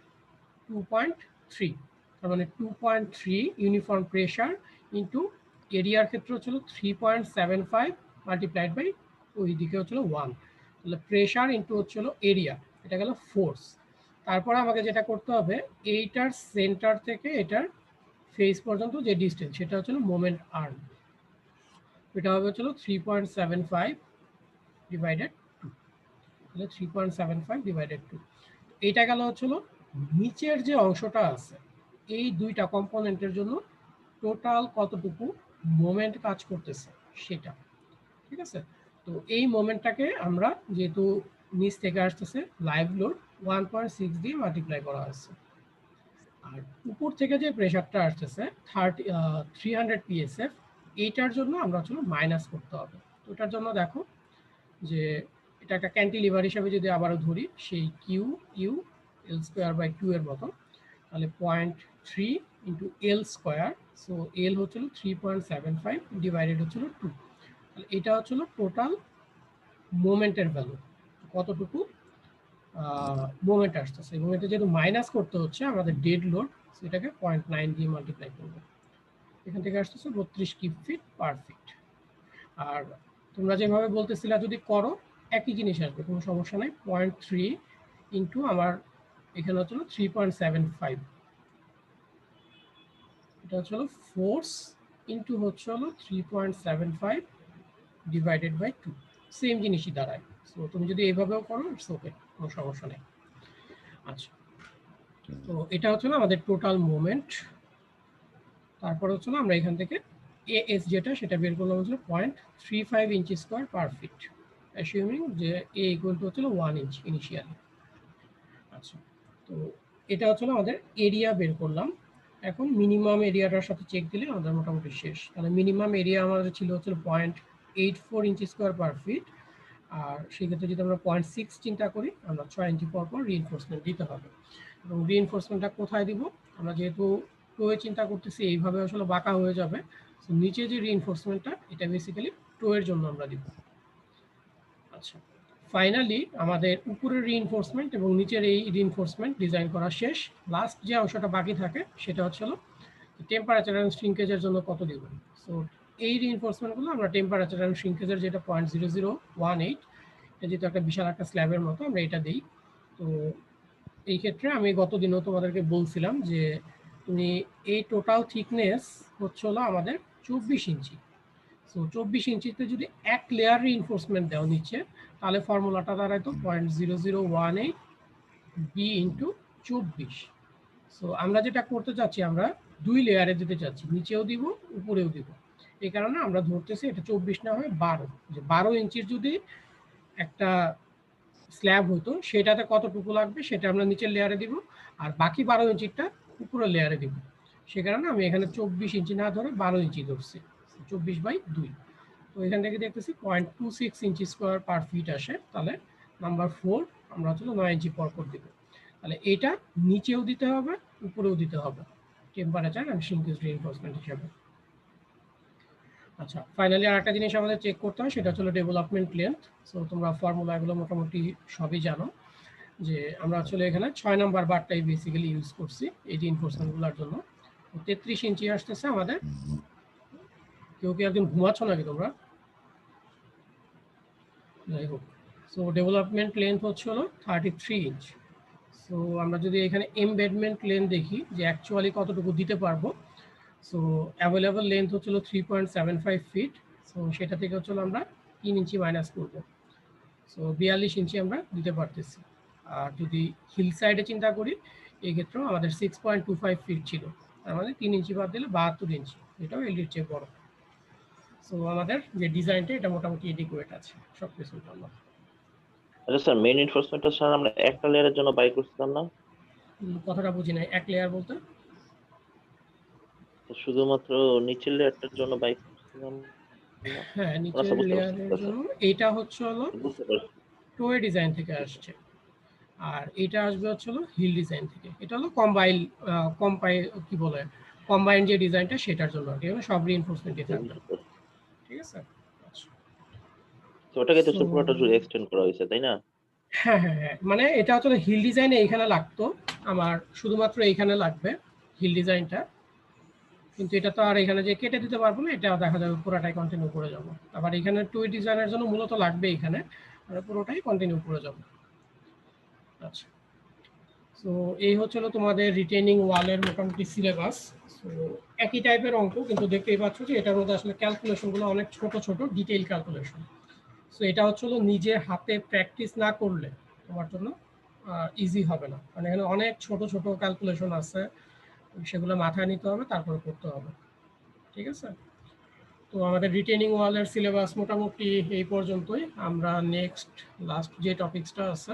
2.3, তার মানে 2.3 ইউনিফর্ম প্রেশার ইন্টু এরিয়ার ক্ষেত্রে হচ্ছিল 3.75 মাল্টিপ্লাইড বাই ওই দিকে হচ্ছিল 1, তাহলে প্রেশার ইন্টু হচ্ছিল এরিয়া, এটা গেল ফোর্স। তারপরে আমাকে যেটা করতে হবে, এইটার সেন্টার থেকে এটার ফেস পর্যন্ত যে ডিস্টেন্স সেটা হচ্ছিল মোমেন্ট আর্ম, এটা হবে হচ্ছিল 3.75 ডিভাইডেড 2, তাহলে 3.75 ডিভাইডেড 2। এটা গেল হচ্ছিল নিচের যে অংশটা আছে এই দুইটা কম্পোনেন্টের জন্য টোটাল কতটুকু মোমেন্ট কাজ করতেছে সেটা, ঠিক আছে? তো এই মোমেন্টটাকে আমরা যেহেতু নিচ থেকে আসতেছে লাইভ লোড 1.6 দিয়ে মাল্টিপ্লাই করা হয়েছে, আর উপর থেকে যে প্রেশারটা আসতেছে 300 পিএসএফ, এইটার জন্য আমরা হচ্ছে মাইনাস করতে হবে। তো এটার জন্য দেখো যে এটা একটা ক্যান্টিলিভার হিসাবে যদি আবারও ধরি, সেই Q U L square by 2 এর মতো, তাহলে 0.3 into L square, so L হচ্ছিল 3.75 ডিভাইডেড হচ্ছিল 2, তাহলে এটা হচ্ছিল টোটাল মোমেন্টের ভ্যালু, কতটুকু মোমেন্ট আসতেছে। মোমেন্টে যেহেতু মাইনাস করতে হচ্ছে আমাদের ডেড লোড, সেটাকে 0.9 দিয়ে মাল্টিপ্লাই করবো। এখান থেকে আসতেছে 32 কিউব ফিট পার ফিট। আর তোমরা যেভাবে বলতেছিলা যদি করো একই জিনিস আসবে, কোনো সমস্যা নাই। 0.3 ইন্টু আমার এখানে হচ্ছিল 3.75, এটা হচ্ছিল ফোর্স ইন্টু হচ্ছে হলো 3.75 ডিভাইডেড বাই 2, সেম জিনিসই দাঁড়ায়। সো তুমি যদি এইভাবেও করো ইটস ওকে, কোনো সমস্যা নেই। আচ্ছা, তো এটা হচ্ছে না আমাদের টোটাল মোমেন্ট। তারপর হচ্ছে না আমরা এখান থেকে এএস যেটা সেটা বের করলাম হচ্ছিল 0.35 ইঞ্চি স্কোয়ার পার ফিট, অ্যাসিউমিং যে এ ইকুয়াল টু হচ্ছিল 1 ইঞ্চ ইনিশিয়ালি। আচ্ছা, তো এটা হচ্ছিল আমাদের এরিয়া বের করলাম। এখন মিনিমাম এরিয়াটার সাথে চেক দিলে আমাদের মোটামুটি শেষ। তাহলে মিনিমাম এরিয়া আমাদের ছিল হচ্ছে 0.84 ইঞ্চি স্কোয়ার পার ফিট। আর সেক্ষেত্রে যদি আমরা 0.6 চিন্তা করি, আমরা 6 ইঞ্চি পর পর রিইনফোর্সমেন্ট দিতে হবে। এবং রিইনফোর্সমেন্টটা কোথায় দিব? আমরা যেহেতু টোয়ে চিন্তা করতেছি, এইভাবে আসলে বাঁকা হয়ে যাবে। সো নিচে যে রিইনফোর্সমেন্টটা, এটা বেসিক্যালি টোয়ের জন্য আমরা দিব। আচ্ছা, ফাইনালি আমাদের উপরের রিইনফোর্সমেন্ট এবং নিচের এই রিইনফোর্সমেন্ট ডিজাইন করা শেষ। লাস্ট যে অংশটা বাকি থাকে সেটা হচ্ছে হলো টেম্পারেচার অ্যান্ড শ্রিঙ্কেজের জন্য কত দিব। সো এই রিইনফোর্সমেন্টগুলো আমরা টেম্পারেচার অ্যান্ড শ্রিঙ্কেজের যেটা 0.0018, এটা যেহেতু একটা বিশাল একটা স্ল্যাবের মতো, আমরা এটা দিই। তো এই ক্ষেত্রে আমি গত দিনও তোমাদেরকে বলছিলাম যে তুমি এই টোটাল থিকনেস হচ্ছে হলো আমাদের 24 ইঞ্চি। সো 24 ইঞ্চিতে যদি এক লেয়ার রিইনফোর্সমেন্ট দাও নিচে, তাহলে ফর্মুলাটা দাঁড়ায় তো 0.0018 বি ইন্টু 24। সো আমরা যেটা করতে চাচ্ছি, আমরা 2 লেয়ারে দিতে চাচ্ছি, নিচেও দিব উপরেও দিব। এই কারণে আমরা ধরতেছি এটা 24 না হয় 12, যে 12 ইঞ্চির যদি একটা স্ল্যাব হতো সেটাতে কতটুকু লাগবে সেটা আমরা নিচের লেয়ারে দিব, আর বাকি 12 ইঞ্চিটা উপরের লেয়ারে দিব। সে কারণে আমি এখানে 24 ইঞ্চি না ধরে 12 ইঞ্চি ধরছি, 24/2। তো এখান থেকে দেখতেছি 0.26 ইঞ্চি স্কোয়ার পার ফিট আসে, তাহলে নাম্বার 4 আমরা হচ্ছে 9 ইঞ্চি পরপর দিব। তাহলে এটা নিচেও দিতে হবে উপরেও দিতে হবে টেম্পারেচার অ্যান্ড শ্রিঙ্কেজ রিইনফোর্সমেন্ট হিসাবে। আচ্ছা, ফাইনালি আর একটা জিনিস আমাদের চেক করতে হয়, সেটা হলো ডেভেলপমেন্ট লেন্থ। সো তোমরা ফর্মুলা এগুলো মোটামুটি সবই জানো, যে আমরা আসলে এখানে 6 নাম্বার বারটাই বেসিক্যালি ইউজ করছি এই রিইনফোর্সমেন্টগুলোর জন্য। 33 ইঞ্চি আসতেছে আমাদের। কেউ কি একজন ঘুমাচ্ছ নাকি তোমরা? যাই হোক, সো ডেভেলপমেন্ট লেন্থ হচ্ছে হলো 33 ইঞ্চ। সো আমরা যদি এখানে এমবেডমেন্ট লেন্থ দেখি যে অ্যাকচুয়ালি কতটুকু দিতে পারবো, সো অ্যাভেলেবল লেন্থ হচ্ছিল 3.75 ফিট। সো সেটা থেকে হচ্ছিল আমরা 3 ইঞ্চি মাইনাস করবো, সো 42 ইঞ্চি আমরা দিতে পারতেছি। আর যদি হিল সাইডে চিন্তা করি, এই ক্ষেত্রেও আমাদের 6.25 ফিট ছিল, তার মানে 3 ইঞ্চি বাদ দিলে 72 ইঞ্চি, এটাও এলডির চেয়ে বড়। সো আমাদের যে ডিজাইনটা এটা মোটামুটি এডিকুয়েট আছে সব কিছুর জন্য। আচ্ছা স্যার, মেইন এনফোর্সমেন্টটা স্যার আমরা একটা লেয়ারের জন্য বাই করছিলাম না? কথাটা বুঝি নাই, এক লেয়ার বলতে? শুধুমাত্র নিচের লেয়ারটার জন্য বাই করছিলাম না? হ্যাঁ, আচ্ছা, নিচের বুঝতে পারছি, লেয়ারের জন্য এইটা হচ্ছে হলো বুঝতে পারছি। টোয়ে ডিজাইন থেকে আসছে, আর এটা আসবে হচ্ছে হলো হিল ডিজাইন থেকে। এটা হলো কি বলে কম্বাইন যে ডিজাইনটা সেটার জন্য আর কি, সব রিইনফোর্সমেন্টই থাকবে। বুঝতে পারছি। ঠিক আছে। আচ্ছা, তো ওটাকে তো So, পুরোটা জুড়ে এক্সটেন্ড করা হয়েছে, তাই না? হ্যাঁ হ্যাঁ হ্যাঁ, মানে এটা হচ্ছে হিল ডিজাইনে এইখানে লাগতো, আমার শুধুমাত্র এইখানে লাগবে হিল ডিজাইনটা, কিন্তু এটা তো আর এখানে যে কেটে দিতে পারবো না, এটা দেখা যাবে পুরোটাই কন্টিনিউ করে যাবো। আবার এখানে টুই ডিজাইনের জন্য মূলত লাগবে এখানে, আর পুরোটাই কন্টিনিউ করে যাবো। আচ্ছা, সো এই হচ্ছিল তোমাদের রিটেনিং ওয়ালের মোটামুটি সিলেবাস। সো একই টাইপের অঙ্ক, কিন্তু দেখতেই পাচ্ছ যে এটার মধ্যে আসলে ক্যালকুলেশনগুলো অনেক ছোট ছোট ডিটেইল ক্যালকুলেশন। সো এটা হচ্ছিল নিজে হাতে প্র্যাকটিস না করলে তোমার জন্য ইজি হবে না, মানে এখানে অনেক ছোট ছোট ক্যালকুলেশন আছে, সেগুলো মাথায় নিতে হবে তারপরে করতে হবে। ঠিক আছে। তো আমাদের রিটেনিং ওয়ালের সিলেবাস মোটামুটি এই পর্যন্তই। আমরা নেক্সট লাস্ট যে টপিকসটা আছে